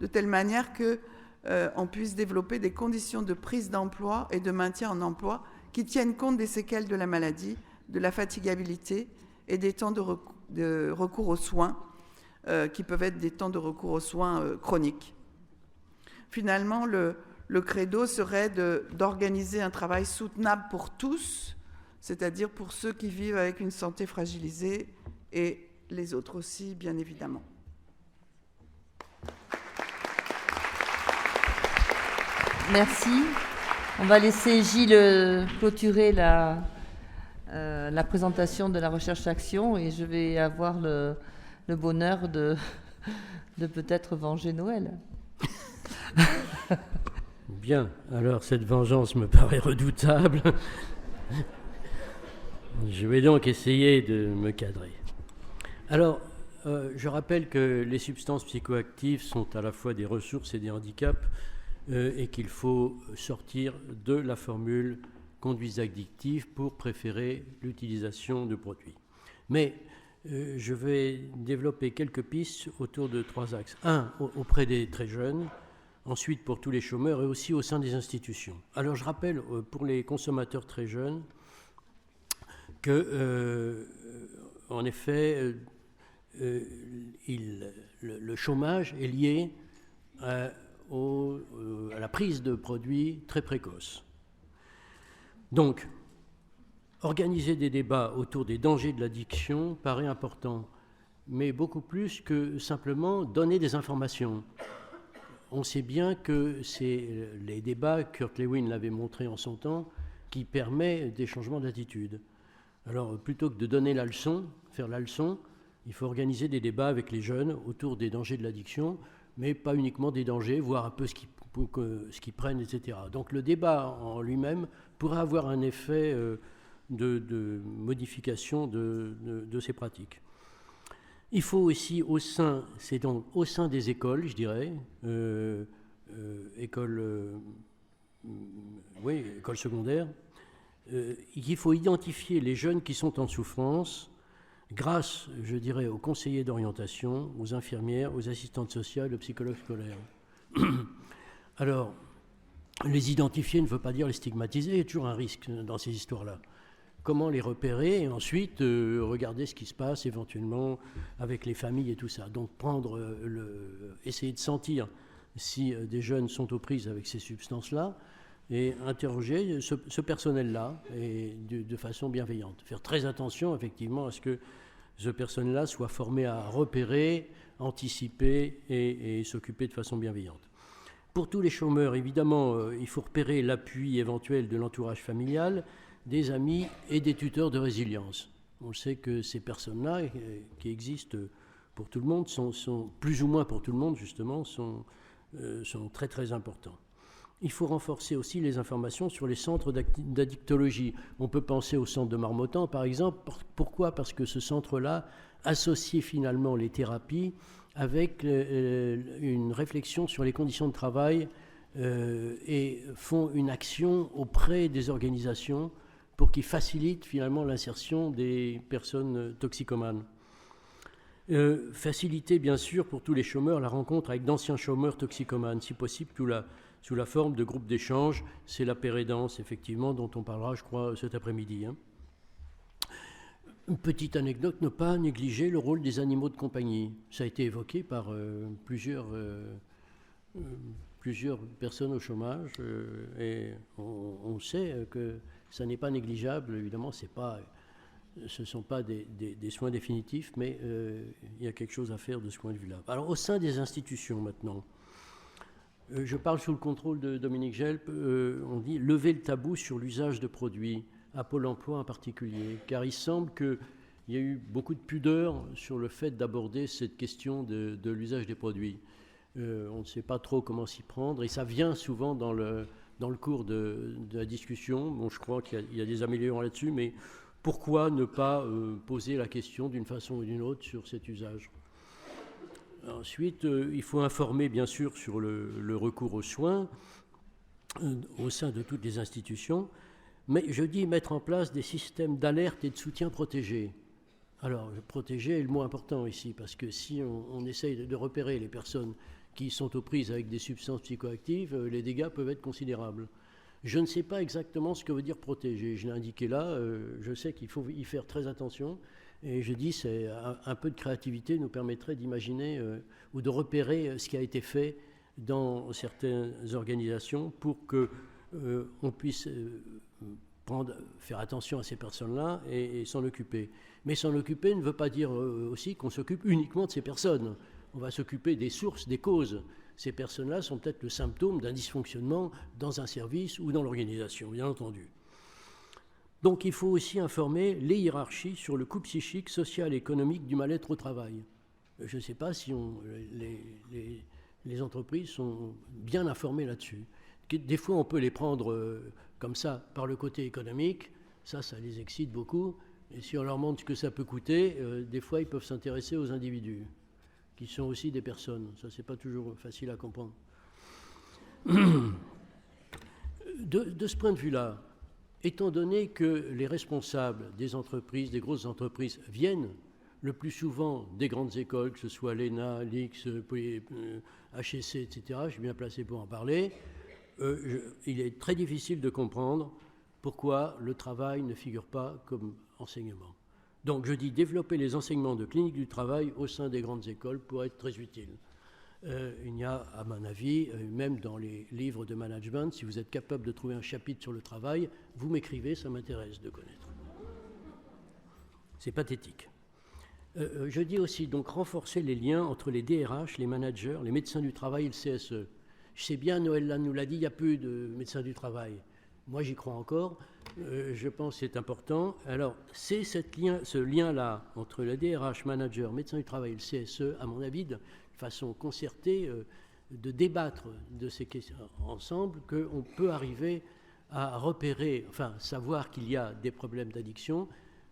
de telle manière qu'on puisse développer des conditions de prise d'emploi et de maintien en emploi qui tiennent compte des séquelles de la maladie, de la fatigabilité et des temps de recours aux soins, qui peuvent être des temps de recours aux soins chroniques. Finalement, le credo serait d'organiser un travail soutenable pour tous, c'est-à-dire pour ceux qui vivent avec une santé fragilisée et les autres aussi, bien évidemment. Merci. On va laisser Gilles clôturer la présentation de la recherche d'action et je vais avoir le bonheur de peut-être venger Noël. Bien, alors cette vengeance me paraît redoutable. Je vais donc essayer de me cadrer. Alors, je rappelle que les substances psychoactives sont à la fois des ressources et des handicaps et qu'il faut sortir de la formule conduits addictifs pour préférer l'utilisation de produits. Mais je vais développer quelques pistes autour de 3 axes. Un, auprès des très jeunes, ensuite pour tous les chômeurs et aussi au sein des institutions. Alors je rappelle pour les consommateurs très jeunes que, en effet, le chômage est lié à la prise de produits très précoces. Donc, organiser des débats autour des dangers de l'addiction paraît important, mais beaucoup plus que simplement donner des informations. On sait bien que c'est les débats, Kurt Lewin l'avait montré en son temps, qui permet des changements d'attitude. Alors, plutôt que de donner la leçon, faire la leçon, il faut organiser des débats avec les jeunes autour des dangers de l'addiction, mais pas uniquement des dangers, voir un peu ce qu'ils prennent, etc. Donc le débat en lui-même pourrait avoir un effet de modification de ces pratiques. Il faut aussi c'est donc au sein des écoles, je dirais, écoles secondaires, il faut identifier les jeunes qui sont en souffrance grâce, je dirais, aux conseillers d'orientation, aux infirmières, aux assistantes sociales, aux psychologues scolaires. Alors, Les identifier ne veut pas dire les stigmatiser, il y a toujours un risque dans ces histoires-là. Comment les repérer et ensuite regarder ce qui se passe éventuellement avec les familles et tout ça. Donc essayer de sentir si des jeunes sont aux prises avec ces substances-là et interroger ce personnel-là et de façon bienveillante. Faire très attention effectivement à ce que ce personnel-là soit formé à repérer, anticiper et s'occuper de façon bienveillante. Pour tous les chômeurs, évidemment, il faut repérer l'appui éventuel de l'entourage familial, des amis et des tuteurs de résilience. On sait que ces personnes-là, qui existent pour tout le monde, sont plus ou moins pour tout le monde, justement, sont très très importants. Il faut renforcer aussi les informations sur les centres d'addictologie. On peut penser au centre de Marmottan, par exemple. Pourquoi ? Parce que ce centre-là associe finalement les thérapies avec une réflexion sur les conditions de travail et font une action auprès des organisations pour qu'ils facilitent finalement l'insertion des personnes toxicomanes. Faciliter bien sûr pour tous les chômeurs la rencontre avec d'anciens chômeurs toxicomanes, si possible sous la forme de groupes d'échange. C'est la pérédance effectivement dont on parlera je crois cet après-midi. Une petite anecdote, ne pas négliger le rôle des animaux de compagnie. Ça a été évoqué par plusieurs personnes au chômage et on sait que ça n'est pas négligeable. Évidemment, ce ne sont pas des soins définitifs, mais il y a quelque chose à faire de ce point de vue-là. Alors, au sein des institutions maintenant, je parle sous le contrôle de Dominique Gelp, on dit lever le tabou sur l'usage de produits, à Pôle emploi en particulier, car il semble qu'il y a eu beaucoup de pudeur sur le fait d'aborder cette question de l'usage des produits. On ne sait pas trop comment s'y prendre, et ça vient souvent dans le cours de la discussion. Bon, je crois qu'il y a des améliorations là-dessus, mais pourquoi ne pas poser la question d'une façon ou d'une autre sur cet usage ? Ensuite, il faut informer bien sûr sur le recours aux soins au sein de toutes les institutions, mais je dis mettre en place des systèmes d'alerte et de soutien protégés. Alors, protéger est le mot important ici, parce que si on essaye de repérer les personnes qui sont aux prises avec des substances psychoactives, les dégâts peuvent être considérables. Je ne sais pas exactement ce que veut dire protéger. Je l'ai indiqué là, je sais qu'il faut y faire très attention. Et je dis, un peu de créativité nous permettrait d'imaginer ou de repérer ce qui a été fait dans certaines organisations pour qu'on puisse faire attention à ces personnes-là et s'en occuper. Mais s'en occuper ne veut pas dire aussi qu'on s'occupe uniquement de ces personnes. On va s'occuper des sources, des causes. Ces personnes-là sont peut-être le symptôme d'un dysfonctionnement dans un service ou dans l'organisation, bien entendu. Donc il faut aussi informer les hiérarchies sur le coût psychique, social et économique du mal-être au travail. Je ne sais pas si les entreprises sont bien informées là-dessus. Des fois, on peut les prendre comme ça par le côté économique. Ça les excite beaucoup. Et si on leur montre ce que ça peut coûter, des fois, ils peuvent s'intéresser aux individus, qui sont aussi des personnes. Ça, c'est pas toujours facile à comprendre. De ce point de vue-là, étant donné que les responsables des entreprises, des grosses entreprises, viennent le plus souvent des grandes écoles, que ce soit l'ENA, l'IX, HEC, etc., je suis bien placé pour en parler, il est très difficile de comprendre pourquoi le travail ne figure pas comme enseignement. Donc je dis développer les enseignements de clinique du travail au sein des grandes écoles pour être très utile. Il y a, à mon avis, même dans les livres de management, si vous êtes capable de trouver un chapitre sur le travail, vous m'écrivez, ça m'intéresse de connaître. C'est pathétique. Je dis aussi donc renforcer les liens entre les DRH, les managers, les médecins du travail et le CSE. Je sais bien, Noël Lannes nous l'a dit, il n'y a plus de médecins du travail. Moi, j'y crois encore. Je pense que c'est important. Alors, c'est ce lien-là entre le DRH, manager, médecin du travail et le CSE, à mon avis, de façon concertée, de débattre de ces questions ensemble, qu'on peut arriver à repérer, enfin, savoir qu'il y a des problèmes d'addiction,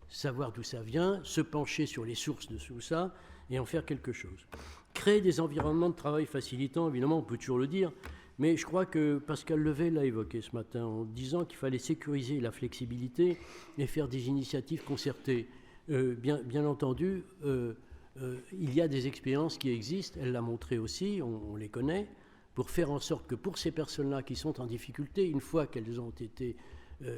savoir d'où ça vient, se pencher sur les sources de tout ça et en faire quelque chose. Créer des environnements de travail facilitants, évidemment, on peut toujours le dire, mais je crois que Pascal Levet l'a évoqué ce matin en disant qu'il fallait sécuriser la flexibilité et faire des initiatives concertées. Bien entendu, il y a des expériences qui existent, elle l'a montré aussi, on les connaît. pour faire en sorte que pour ces personnes-là qui sont en difficulté, une fois qu'elles ont été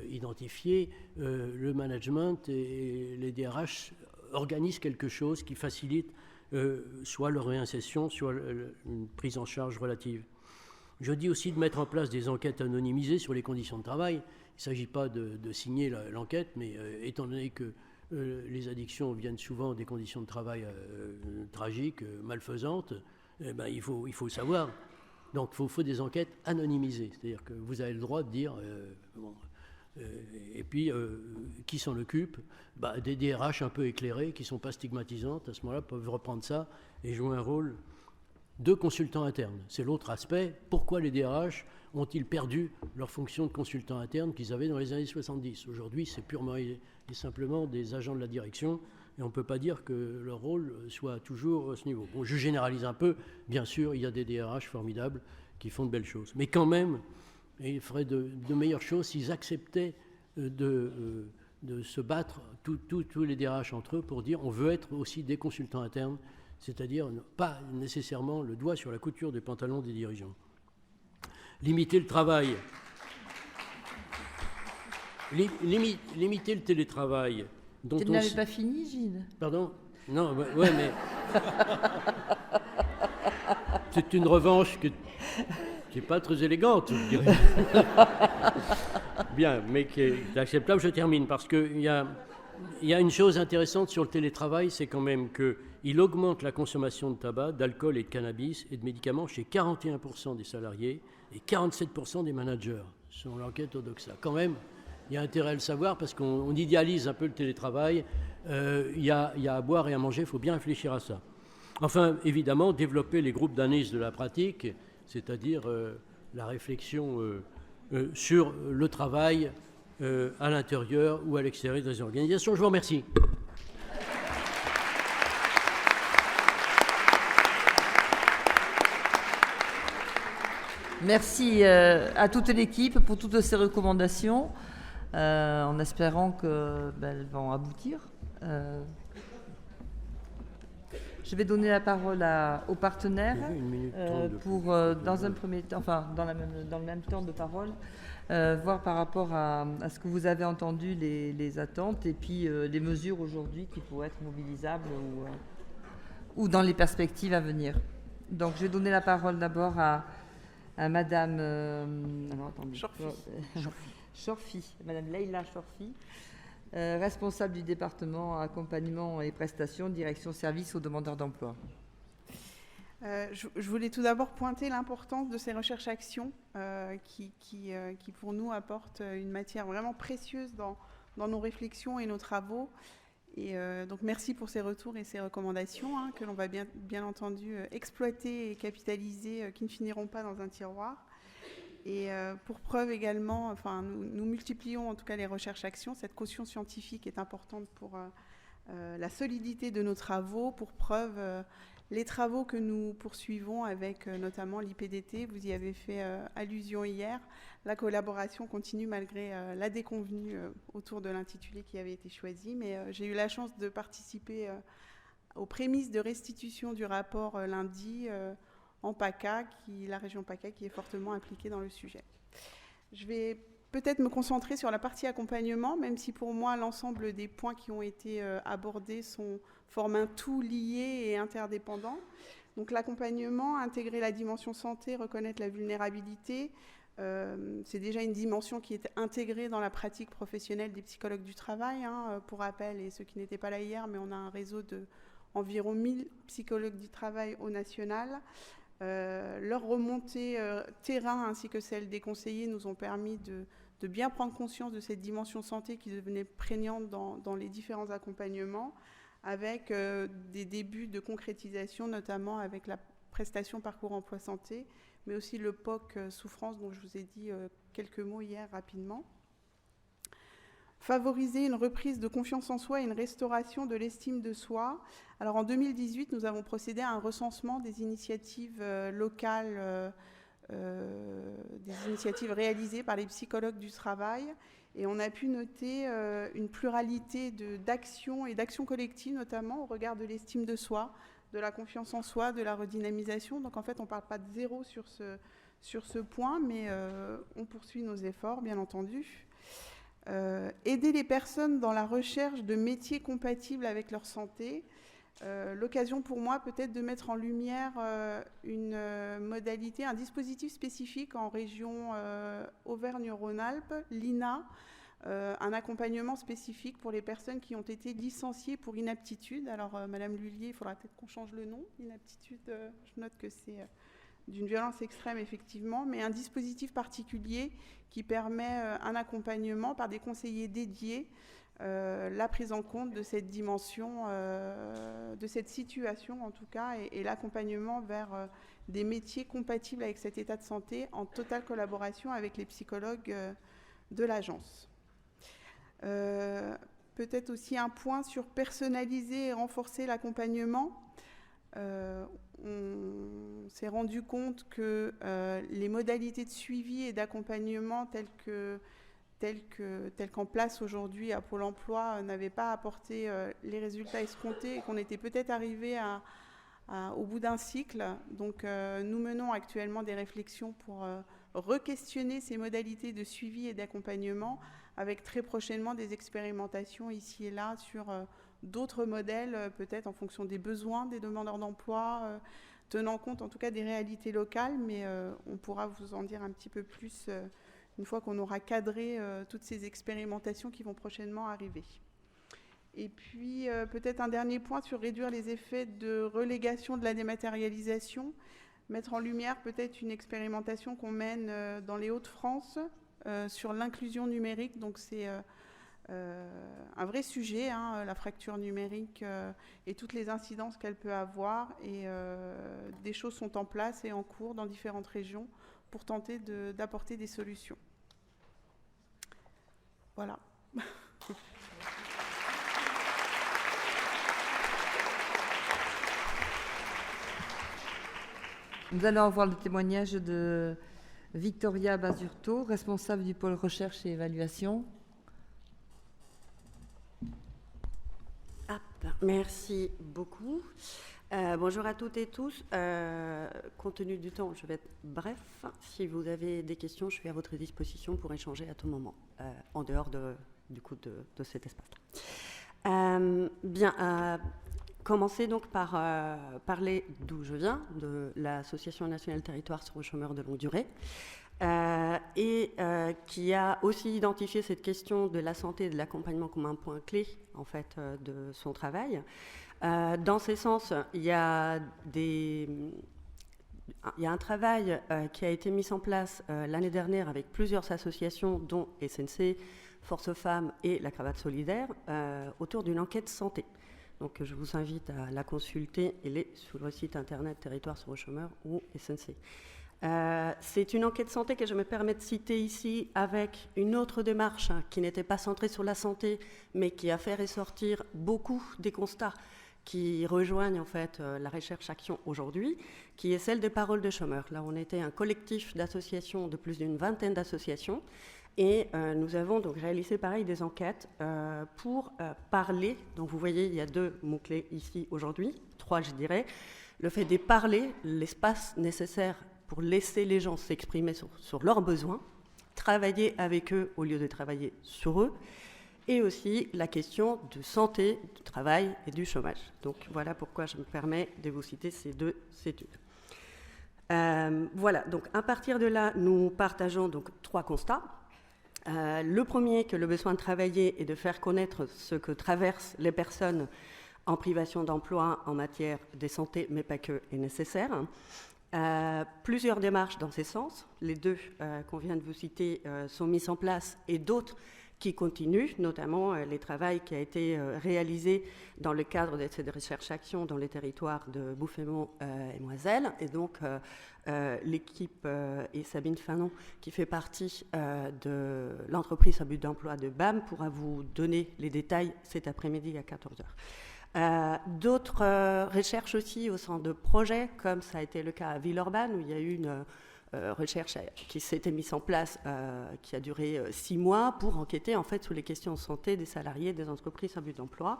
identifiées, le management et les DRH organisent quelque chose qui facilite soit leur réinsertion, soit une prise en charge relative. Je dis aussi de mettre en place des enquêtes anonymisées sur les conditions de travail. Il ne s'agit pas de signer l'enquête, mais étant donné que les addictions viennent souvent des conditions de travail tragiques, malfaisantes, il faut savoir. Donc il faut des enquêtes anonymisées, c'est-à-dire que vous avez le droit de dire... et puis, qui s'en occupe? Des DRH un peu éclairés, qui ne sont pas stigmatisantes, à ce moment-là, peuvent reprendre ça et jouer un rôle de consultant interne. C'est l'autre aspect. Pourquoi les DRH ont-ils perdu leur fonction de consultant interne qu'ils avaient dans les années 70? Aujourd'hui, c'est purement et simplement des agents de la direction, et on ne peut pas dire que leur rôle soit toujours à ce niveau. Bon, je généralise un peu. Bien sûr, il y a des DRH formidables qui font de belles choses. Mais quand même, il ferait de meilleures choses s'ils acceptaient de se battre, tous les DRH entre eux, pour dire on veut être aussi des consultants internes, c'est-à-dire pas nécessairement le doigt sur la couture des pantalons des dirigeants. Limiter le travail. Limiter le télétravail. Tu n'avais pas fini, Gilles? Pardon? Non, ouais, mais... C'est une revanche qui n'est pas très élégante, je dirais. Bien, mais qui est acceptable. Je termine, parce qu'il y a une chose intéressante sur le télétravail, c'est quand même qu'il augmente la consommation de tabac, d'alcool et de cannabis et de médicaments chez 41% des salariés et 47% des managers, selon l'enquête Odoxa. Quand même, il y a intérêt à le savoir, parce qu'on idéalise un peu le télétravail. Il y a à boire et à manger, il faut bien réfléchir à ça. Enfin, évidemment, développer les groupes d'analyse de la pratique, c'est-à-dire la réflexion sur le travail à l'intérieur ou à l'extérieur des organisations. Je vous remercie. Merci à toute l'équipe pour toutes ces recommandations, en espérant qu'elles vont aboutir. Je vais donner la parole aux partenaires pour, dans un premier temps, enfin dans le même temps de parole, voir par rapport à ce que vous avez entendu, les attentes et puis les mesures aujourd'hui qui pourraient être mobilisables ou dans les perspectives à venir. Donc je vais donner la parole d'abord à Madame Chorfi, Madame Leïla Chorfi, responsable du département accompagnement et prestations, direction service aux demandeurs d'emploi. Je voulais tout d'abord pointer l'importance de ces recherches-actions qui, pour nous, apportent une matière vraiment précieuse dans nos réflexions et nos travaux. Et donc, merci pour ces retours et ces recommandations que l'on va bien entendu exploiter et capitaliser, qui ne finiront pas dans un tiroir. Et pour preuve également, enfin, nous multiplions en tout cas les recherches-actions. Cette caution scientifique est importante pour la solidité de nos travaux. Pour preuve, les travaux que nous poursuivons avec notamment l'IPDT, vous y avez fait allusion hier, la collaboration continue malgré la déconvenue autour de l'intitulé qui avait été choisi. Mais j'ai eu la chance de participer aux prémices de restitution du rapport lundi en PACA, la région PACA qui est fortement impliquée dans le sujet. Je vais peut-être me concentrer sur la partie accompagnement, même si pour moi l'ensemble des points qui ont été abordés forment un tout lié et interdépendant. Donc l'accompagnement, intégrer la dimension santé, reconnaître la vulnérabilité, c'est déjà une dimension qui est intégrée dans la pratique professionnelle des psychologues du travail. Pour rappel, et ceux qui n'étaient pas là hier, mais on a un réseau d'environ 1000 psychologues du travail au national. Leur remontée terrain ainsi que celle des conseillers nous ont permis de bien prendre conscience de cette dimension santé qui devenait prégnante dans les différents accompagnements, avec des débuts de concrétisation, notamment avec la prestation parcours emploi santé, mais aussi le POC souffrance dont je vous ai dit quelques mots hier rapidement. Favoriser une reprise de confiance en soi et une restauration de l'estime de soi. Alors en 2018, nous avons procédé à un recensement des initiatives locales, des initiatives réalisées par les psychologues du travail, et on a pu noter une pluralité d'actions et d'actions collectives, notamment au regard de l'estime de soi, de la confiance en soi, de la redynamisation. Donc en fait, on ne parle pas de zéro sur ce point, mais on poursuit nos efforts, bien entendu. Aider les personnes dans la recherche de métiers compatibles avec leur santé. L'occasion pour moi peut-être de mettre en lumière une modalité, un dispositif spécifique en région Auvergne-Rhône-Alpes, l'INA, un accompagnement spécifique pour les personnes qui ont été licenciées pour inaptitude. Alors, Madame Lhuillier, il faudra peut-être qu'on change le nom. Inaptitude, je note que c'est d'une violence extrême, effectivement, mais un dispositif particulier qui permet un accompagnement par des conseillers dédiés, la prise en compte de cette dimension, de cette situation en tout cas, et l'accompagnement vers des métiers compatibles avec cet état de santé en totale collaboration avec les psychologues de l'agence. Peut-être aussi un point sur personnaliser et renforcer l'accompagnement. On s'est rendu compte que les modalités de suivi et d'accompagnement telles qu'en place aujourd'hui à Pôle emploi n'avaient pas apporté les résultats escomptés et qu'on était peut-être arrivé au bout d'un cycle. Donc nous menons actuellement des réflexions pour re-questionner ces modalités de suivi et d'accompagnement, avec très prochainement des expérimentations ici et là sur d'autres modèles, peut-être en fonction des besoins des demandeurs d'emploi, tenant compte en tout cas des réalités locales, mais on pourra vous en dire un petit peu plus une fois qu'on aura cadré toutes ces expérimentations qui vont prochainement arriver. Et puis peut-être un dernier point sur réduire les effets de relégation de la dématérialisation, mettre en lumière peut-être une expérimentation qu'on mène dans les Hauts-de-France sur l'inclusion numérique. Donc c'est un vrai sujet, hein, la fracture numérique et toutes les incidences qu'elle peut avoir. Et des choses sont en place et en cours dans différentes régions pour tenter d'apporter des solutions. Voilà. Nous allons avoir le témoignage de Victoria Basurto, responsable du pôle recherche et évaluation. Merci beaucoup. Bonjour à toutes et tous. Compte tenu du temps, je vais être bref. Si vous avez des questions, je suis à votre disposition pour échanger à tout moment, en dehors de cet espace-là. Commencer donc par parler d'où je viens, de l'Association nationale territoire sur le chômeur de longue durée, qui a aussi identifié cette question de la santé et de l'accompagnement comme un point clé en fait de son travail. Dans ces sens, il y a un travail qui a été mis en place l'année dernière avec plusieurs associations, dont SNC, Force Femmes et la Cravate Solidaire, autour d'une enquête santé. Donc je vous invite à la consulter, elle est sur le site internet Territoire sur le chômeur ou SNC. C'est une enquête santé que je me permets de citer ici avec une autre démarche qui n'était pas centrée sur la santé, mais qui a fait ressortir beaucoup des constats qui rejoignent en fait la recherche-action aujourd'hui, qui est celle des paroles de chômeurs. Là, on était un collectif d'associations, de plus d'une vingtaine d'associations, et nous avons donc réalisé pareil des enquêtes pour parler. Donc vous voyez, il y a 2 mots-clés ici aujourd'hui, 3 je dirais. Le fait de parler, l'espace nécessaire pour laisser les gens s'exprimer sur leurs besoins, travailler avec eux au lieu de travailler sur eux, et aussi la question de santé, du travail et du chômage. Donc voilà pourquoi je me permets de vous citer ces 2 études. Voilà, donc à partir de là, nous partageons donc 3 constats. Le premier, que le besoin de travailler et de faire connaître ce que traversent les personnes en privation d'emploi en matière de santé, mais pas que, est nécessaire. Plusieurs démarches dans ces sens. Les 2 qu'on vient de vous citer sont mises en place et d'autres qui continuent, notamment les travaux qui ont été réalisés dans le cadre de cette recherche-action dans les territoires de Bouffémont et Moiselle. Et donc, l'équipe et Sabine Fanon, qui fait partie de l'entreprise à but d'emploi de BAM, pourra vous donner les détails cet après-midi à 14h. D'autres recherches aussi au sein de projets, comme ça a été le cas à Villeurbanne, où il y a eu recherche qui s'était mise en place, qui a duré 6 mois pour enquêter en fait sur les questions de santé des salariés des entreprises à but d'emploi,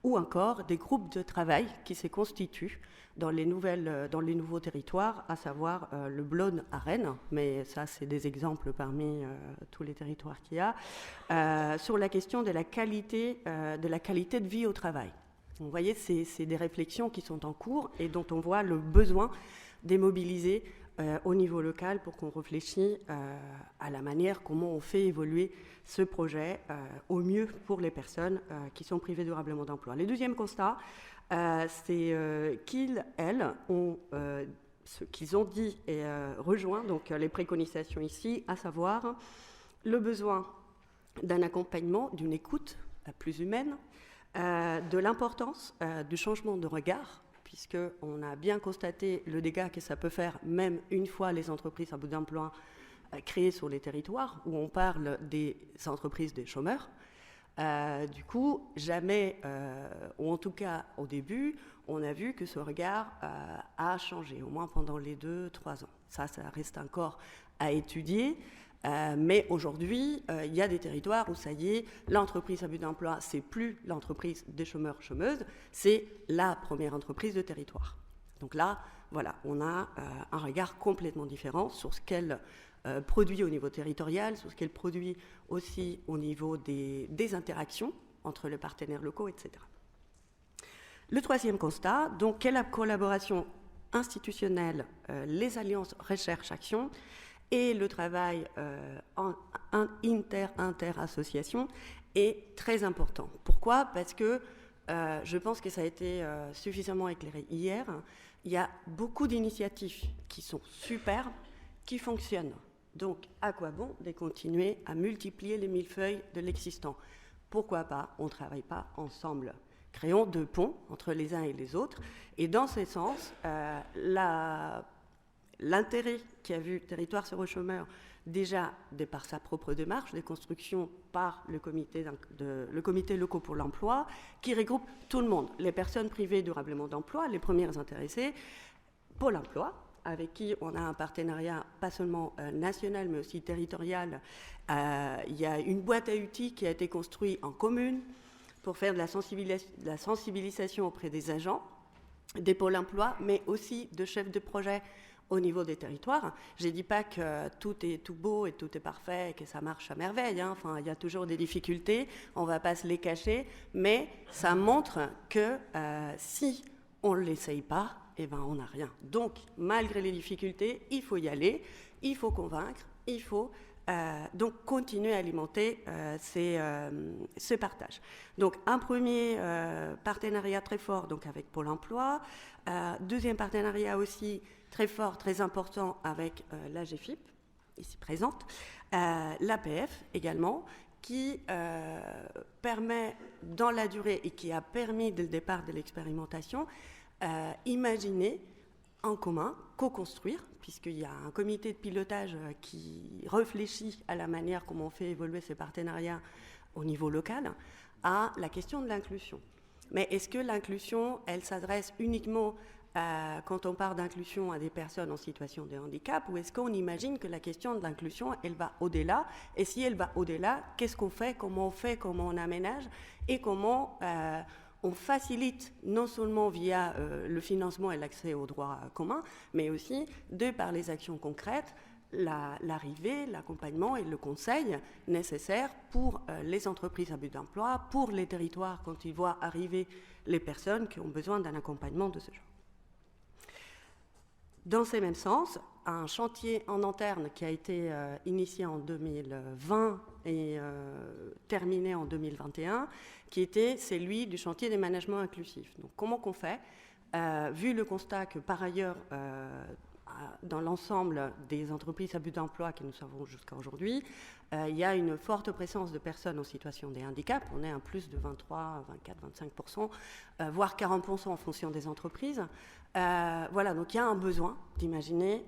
ou encore des groupes de travail qui se constituent dans les nouveaux territoires, à savoir le Blône à Rennes, mais ça c'est des exemples parmi tous les territoires qu'il y a, sur la question de la qualité de vie au travail. Vous voyez, c'est des réflexions qui sont en cours et dont on voit le besoin de mobiliser au niveau local pour qu'on réfléchisse à la manière comment on fait évoluer ce projet au mieux pour les personnes qui sont privées durablement d'emploi. Le deuxième constat, c'est qu'ils, elles, ont ce qu'ils ont dit et rejoint donc les préconisations ici, à savoir le besoin d'un accompagnement, d'une écoute plus humaine, de l'importance du changement de regard, puisqu'on a bien constaté le dégât que ça peut faire, même une fois les entreprises à bout d'emploi créées sur les territoires, où on parle des entreprises des chômeurs. Du coup, jamais, ou en tout cas au début, on a vu que ce regard a changé, au moins pendant les 2-3 ans. Ça reste encore à étudier. Mais aujourd'hui, il y a des territoires où ça y est, l'entreprise à but d'emploi, c'est plus l'entreprise des chômeurs-chômeuses, c'est la première entreprise de territoire. Donc là, voilà, on a un regard complètement différent sur ce qu'elle produit au niveau territorial, sur ce qu'elle produit aussi au niveau des interactions entre les partenaires locaux, etc. Le troisième constat, donc, quelle collaboration institutionnelle, les alliances recherche-action, et le travail inter-association est très important. Pourquoi ? Parce que je pense que ça a été suffisamment éclairé hier. Il y a beaucoup d'initiatives qui sont superbes, qui fonctionnent. Donc, à quoi bon de continuer à multiplier les millefeuilles de l'existant ? Pourquoi pas ? On ne travaille pas ensemble. Créons 2 ponts entre les uns et les autres. Et dans ce sens, l'intérêt qu'a vu Territoire zéro chômeur, déjà de par sa propre démarche de construction par le comité local pour l'emploi, qui regroupe tout le monde, les personnes privées durablement d'emploi, les premières intéressées, Pôle emploi, avec qui on a un partenariat pas seulement national mais aussi territorial. Il y a une boîte à outils qui a été construite en commune pour faire de la sensibilisation auprès des agents, des pôles emploi, mais aussi de chefs de projet au niveau des territoires. Je ne dis pas que tout est tout beau et tout est parfait et que ça marche à merveille. Hein. Enfin, il y a toujours des difficultés, on ne va pas se les cacher, mais ça montre que si on ne l'essaye pas, eh ben, on n'a rien. Donc, malgré les difficultés, il faut y aller, il faut convaincre, il faut donc continuer à alimenter ce partage. Donc, un premier partenariat très fort donc, avec Pôle emploi, deuxième partenariat aussi très fort, très important avec la GFIP, ici présente, l'APF également, qui permet dans la durée et qui a permis dès le départ de l'expérimentation, imaginer en commun, co-construire, puisqu'il y a un comité de pilotage qui réfléchit à la manière comment on fait évoluer ces partenariats au niveau local, à la question de l'inclusion. Mais est-ce que l'inclusion, elle s'adresse uniquement quand on parle d'inclusion à des personnes en situation de handicap, ou est-ce qu'on imagine que la question de l'inclusion, elle va au-delà? Et si elle va au-delà, qu'est-ce qu'on fait, comment on aménage, et comment on facilite, non seulement via le financement et l'accès aux droits communs, mais aussi, de par les actions concrètes, l'arrivée, l'accompagnement et le conseil nécessaires pour les entreprises à but d'emploi, pour les territoires quand ils voient arriver les personnes qui ont besoin d'un accompagnement de ce genre. Dans ce même sens, un chantier en interne qui a été initié en 2020 et terminé en 2021, qui était celui du chantier des managements inclusifs. Donc, comment qu'on fait, vu le constat que par ailleurs, dans l'ensemble des entreprises à but d'emploi que nous savons jusqu'à aujourd'hui, il y a une forte présence de personnes en situation de handicap. On est à plus de 23, 24, 25%, voire 40% en fonction des entreprises. Voilà, donc il y a un besoin d'imaginer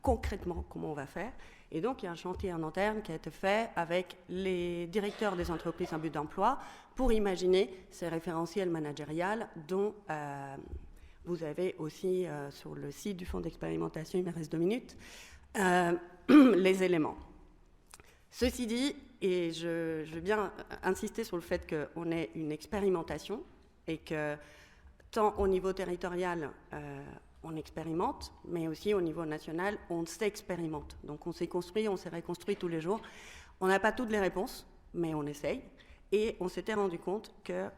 concrètement comment on va faire. Et donc il y a un chantier en interne qui a été fait avec les directeurs des entreprises à but d'emploi pour imaginer ces référentiels managériales dont vous avez aussi sur le site du fonds d'expérimentation, il me reste 2 minutes, les éléments. Ceci dit, et je veux bien insister sur le fait qu'on ait une expérimentation et que tant au niveau territorial, on expérimente, mais aussi au niveau national, on s'expérimente. Donc on s'est construit, on s'est reconstruit tous les jours. On n'a pas toutes les réponses, mais on essaye. Et on s'était rendu compte qu'il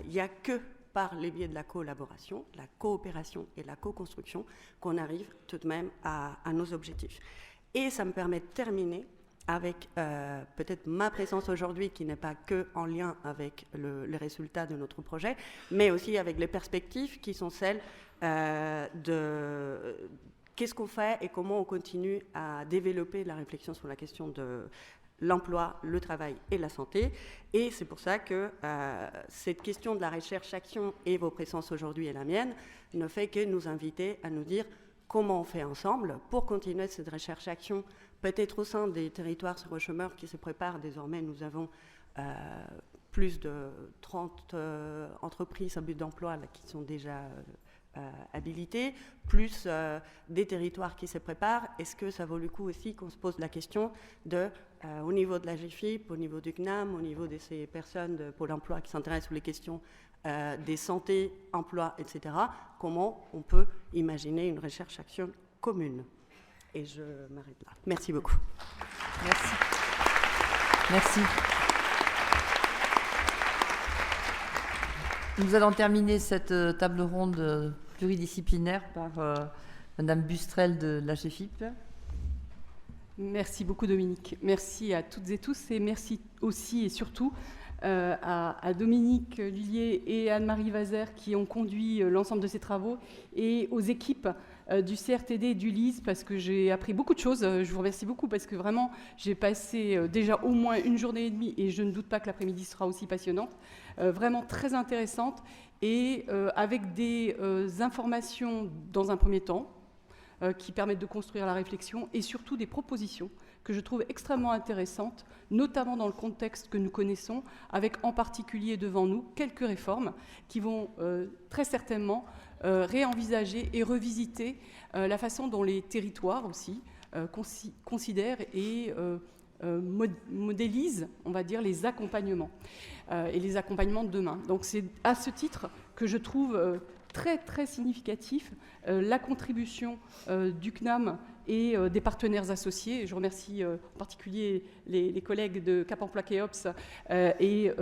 n'y a que par les biais de la collaboration, la coopération et la co-construction qu'on arrive tout de même à nos objectifs. Et ça me permet de terminer avec peut-être ma présence aujourd'hui, qui n'est pas que en lien avec le résultat de notre projet, mais aussi avec les perspectives qui sont celles de qu'est-ce qu'on fait et comment on continue à développer la réflexion sur la question de l'emploi, le travail et la santé. Et c'est pour ça que cette question de la recherche-action et vos présences aujourd'hui et la mienne ne fait que nous inviter à nous dire comment on fait ensemble pour continuer cette recherche-action, peut-être au sein des territoires zéro-chômeur qui se préparent. Désormais, nous avons plus de 30 entreprises à but d'emploi là, qui sont déjà habilitées, plus des territoires qui se préparent. Est-ce que ça vaut le coup aussi qu'on se pose la question de, au niveau de la GFIP, au niveau du CNAM, au niveau de ces personnes de Pôle emploi qui s'intéressent aux les questions des santé, emploi, etc., comment on peut imaginer une recherche-action commune. Et je m'arrête là. Merci beaucoup. Merci. Merci. Nous allons terminer cette table ronde pluridisciplinaire par Madame Bustrel de la GFIP. Merci beaucoup Dominique. Merci à toutes et tous et merci aussi et surtout à Dominique Lullier et Anne-Marie Vazer qui ont conduit l'ensemble de ces travaux et aux équipes du CRTD et du LIS parce que j'ai appris beaucoup de choses. Je vous remercie beaucoup parce que vraiment j'ai passé déjà au moins une journée et demie et je ne doute pas que l'après-midi sera aussi passionnante, vraiment très intéressante et avec des informations dans un premier temps qui permettent de construire la réflexion et surtout des propositions que je trouve extrêmement intéressantes, notamment dans le contexte que nous connaissons, avec en particulier devant nous quelques réformes qui vont très certainement réenvisager et revisiter la façon dont les territoires aussi considèrent et modélisent, on va dire, les accompagnements et les accompagnements de demain. Donc c'est à ce titre que je trouve très très significatif la contribution du CNAM et des partenaires associés. Je remercie en particulier les collègues de Cap Emploi Keops et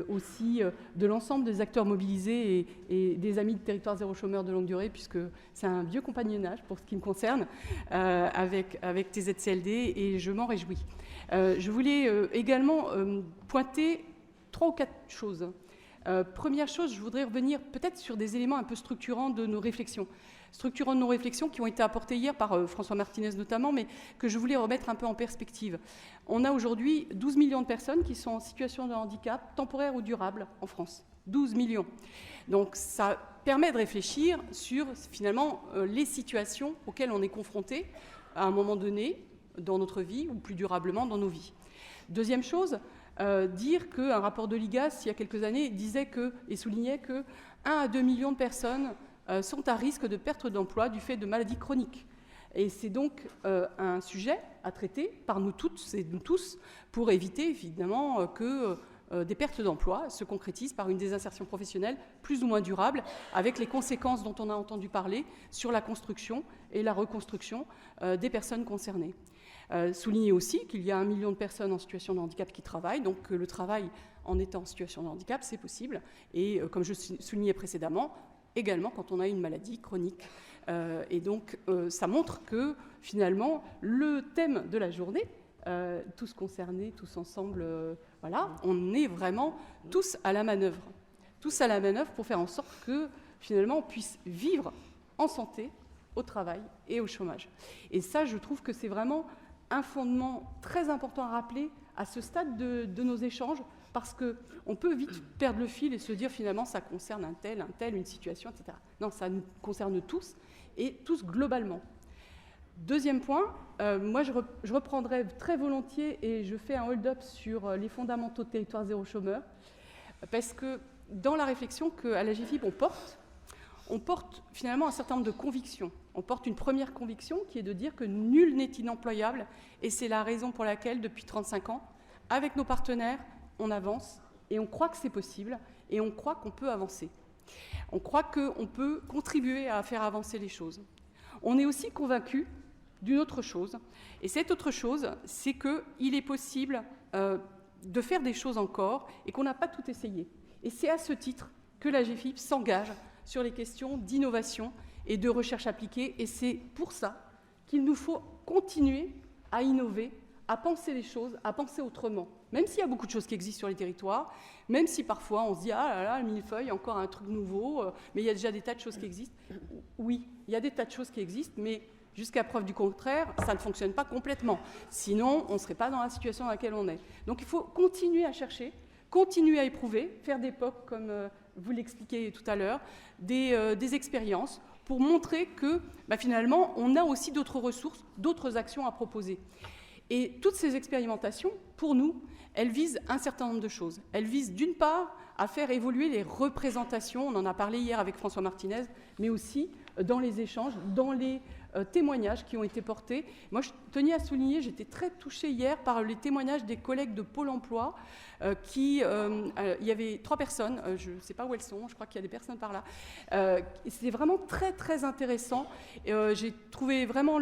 aussi de l'ensemble des acteurs mobilisés et des amis de Territoire Zéro Chômeur de longue durée, puisque c'est un vieux compagnonnage pour ce qui me concerne avec TZCLD et je m'en réjouis. Je voulais également pointer 3 ou 4 choses. Première chose, je voudrais revenir peut-être sur des éléments un peu structurants de nos réflexions. Structurants de nos réflexions qui ont été apportés hier par François Martinez notamment, mais que je voulais remettre un peu en perspective. On a aujourd'hui 12 millions de personnes qui sont en situation de handicap temporaire ou durable en France. 12 millions. Donc ça permet de réfléchir sur finalement les situations auxquelles on est confronté à un moment donné dans notre vie ou plus durablement dans nos vies. Deuxième chose, dire qu'un rapport de l'IGAS, il y a quelques années, disait et soulignait que 1 à 2 millions de personnes sont à risque de perte d'emploi du fait de maladies chroniques. Et c'est donc un sujet à traiter par nous toutes et nous tous pour éviter évidemment que des pertes d'emploi se concrétisent par une désinsertion professionnelle plus ou moins durable, avec les conséquences dont on a entendu parler sur la construction et la reconstruction des personnes concernées. Souligner aussi qu'il y a 1 million de personnes en situation de handicap qui travaillent, donc le travail en étant en situation de handicap, c'est possible. Et comme je soulignais précédemment, également quand on a une maladie chronique. Et donc ça montre que finalement, le thème de la journée, tous concernés, tous ensemble, voilà, on est vraiment tous à la manœuvre. Tous à la manœuvre pour faire en sorte que finalement on puisse vivre en santé, au travail et au chômage. Et ça, je trouve que c'est vraiment un fondement très important à rappeler à ce stade de nos échanges, parce qu'on peut vite perdre le fil et se dire finalement ça concerne un tel, une situation, etc. Non, ça nous concerne tous et tous globalement. Deuxième point, moi je reprendrai très volontiers et je fais un hold-up sur les fondamentaux de Territoire Zéro Chômeur, parce que dans la réflexion qu'à la GFIP on porte, on porte finalement un certain nombre de convictions. On porte une première conviction qui est de dire que nul n'est inemployable, et c'est la raison pour laquelle, depuis 35 ans, avec nos partenaires, on avance, et on croit que c'est possible, et on croit qu'on peut avancer. On croit qu'on peut contribuer à faire avancer les choses. On est aussi convaincu d'une autre chose, et cette autre chose, c'est qu'il est possible de faire des choses encore, et qu'on n'a pas tout essayé. Et c'est à ce titre que la GFIP s'engage sur les questions d'innovation et de recherche appliquée, et c'est pour ça qu'il nous faut continuer à innover, à penser les choses, à penser autrement. Même s'il y a beaucoup de choses qui existent sur les territoires, même si parfois on se dit « Ah là là, le millefeuille, encore un truc nouveau, mais il y a déjà des tas de choses qui existent. » Oui, il y a des tas de choses qui existent, mais jusqu'à preuve du contraire, ça ne fonctionne pas complètement. Sinon, on ne serait pas dans la situation dans laquelle on est. Donc il faut continuer à chercher, continuer à éprouver, faire des POC, comme vous l'expliquiez tout à l'heure, des expériences, pour montrer que finalement, on a aussi d'autres ressources, d'autres actions à proposer. Et toutes ces expérimentations, pour nous, elles visent un certain nombre de choses. Elles visent d'une part à faire évoluer les représentations, on en a parlé hier avec François Martinez, mais aussi dans les échanges, dans les témoignages qui ont été portés. Moi, je tenais à souligner, j'étais très touchée hier par les témoignages des collègues de Pôle emploi. Il y avait 3 personnes, je ne sais pas où elles sont, je crois qu'il y a des personnes par là. C'était vraiment très, très intéressant. J'ai trouvé vraiment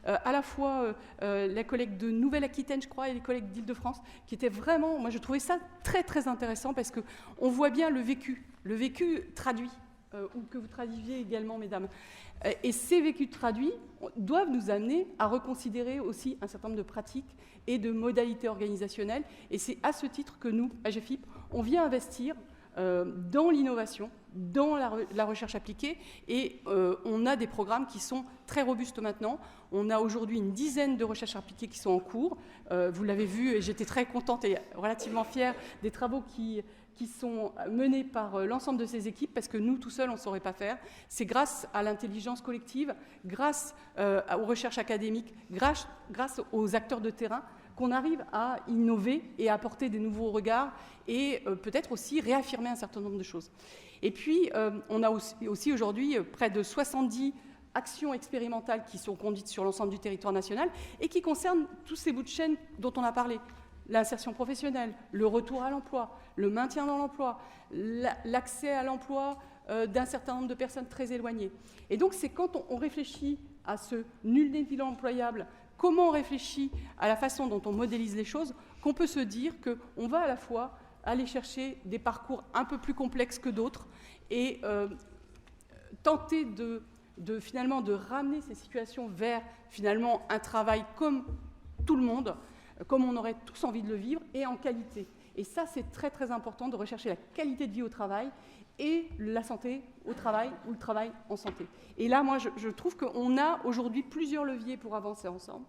à la fois les collègues de Nouvelle-Aquitaine, je crois, et les collègues d'Île-de-France, qui étaient vraiment, moi je trouvais ça très, très intéressant, parce qu'on voit bien le vécu traduit, ou que vous traduisiez également, mesdames. Et ces vécus traduits doivent nous amener à reconsidérer aussi un certain nombre de pratiques et de modalités organisationnelles. Et c'est à ce titre que nous, à GFIP, on vient investir dans l'innovation, dans la recherche appliquée, et on a des programmes qui sont très robustes maintenant. On a aujourd'hui une dizaine de recherches appliquées qui sont en cours. Vous l'avez vu, et j'étais très contente et relativement fière des travaux qui sont menés par l'ensemble de ces équipes, parce que nous, tout seuls, on ne saurait pas faire. C'est grâce à l'intelligence collective, grâce aux recherches académiques, grâce aux acteurs de terrain, qu'on arrive à innover et à apporter des nouveaux regards, et peut-être aussi réaffirmer un certain nombre de choses. Et puis, on a aussi aujourd'hui près de 70 actions expérimentales qui sont conduites sur l'ensemble du territoire national, et qui concernent tous ces bouts de chaîne dont on a parlé. L'insertion professionnelle, le retour à l'emploi, le maintien dans l'emploi, l'accès à l'emploi d'un certain nombre de personnes très éloignées. Et donc, c'est quand on réfléchit à ce nul n'est inemployable, comment on réfléchit à la façon dont on modélise les choses, qu'on peut se dire qu'on va à la fois aller chercher des parcours un peu plus complexes que d'autres, et tenter finalement de ramener ces situations vers finalement un travail comme tout le monde, comme on aurait tous envie de le vivre, et en qualité. Et ça, c'est très très important, de rechercher la qualité de vie au travail et la santé au travail, ou le travail en santé. Et là, moi, je trouve qu'on a aujourd'hui plusieurs leviers pour avancer ensemble.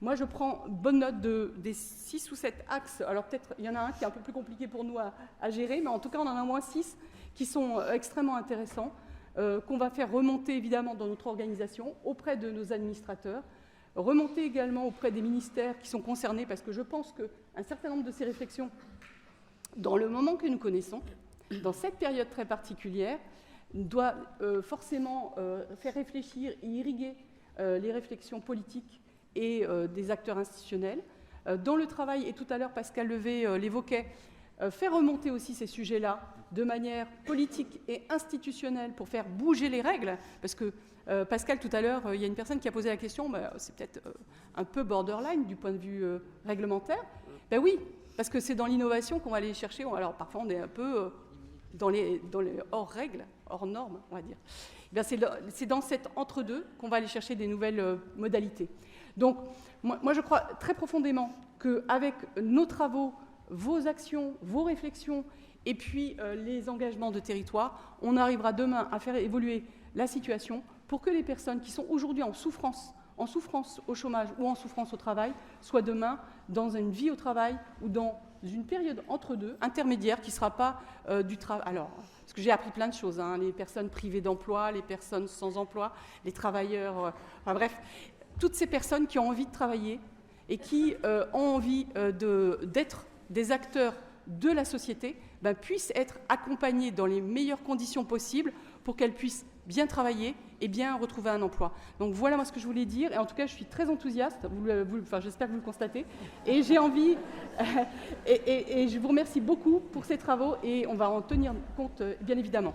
Moi, je prends bonne note des 6 ou 7 axes. Alors peut-être, il y en a un qui est un peu plus compliqué pour nous à gérer, mais en tout cas, on en a au moins 6 qui sont extrêmement intéressants, qu'on va faire remonter évidemment dans notre organisation, auprès de nos administrateurs, remonter également auprès des ministères qui sont concernés, parce que je pense qu'un certain nombre de ces réflexions, dans le moment que nous connaissons, dans cette période très particulière, doit forcément faire réfléchir et irriguer les réflexions politiques et des acteurs institutionnels. Dans le travail, et tout à l'heure Pascal Levé l'évoquait, faire remonter aussi ces sujets-là de manière politique et institutionnelle pour faire bouger les règles, parce que Pascal, tout à l'heure, il y a une personne qui a posé la question, c'est peut-être un peu borderline du point de vue réglementaire. Ben oui, parce que c'est dans l'innovation qu'on va aller chercher. Alors parfois, on est un peu dans les hors règles, hors normes, on va dire. Ben, c'est dans cet entre-deux qu'on va aller chercher des nouvelles modalités. Donc, moi, je crois très profondément qu'avec nos travaux, vos actions, vos réflexions, et puis les engagements de territoire, on arrivera demain à faire évoluer la situation pour que les personnes qui sont aujourd'hui en souffrance au chômage ou en souffrance au travail, soient demain dans une vie au travail ou dans une période entre deux, intermédiaire, qui ne sera pas du travail. Alors, parce que j'ai appris plein de choses, hein, les personnes privées d'emploi, les personnes sans emploi, les travailleurs, enfin bref, toutes ces personnes qui ont envie de travailler et qui ont envie d'être des acteurs de la société, puissent être accompagnés dans les meilleures conditions possibles pour qu'elles puissent bien travailler et bien retrouver un emploi. Donc voilà moi ce que je voulais dire. Et en tout cas, je suis très enthousiaste, j'espère que vous le constatez. Et j'ai envie, et je vous remercie beaucoup pour ces travaux et on va en tenir compte bien évidemment.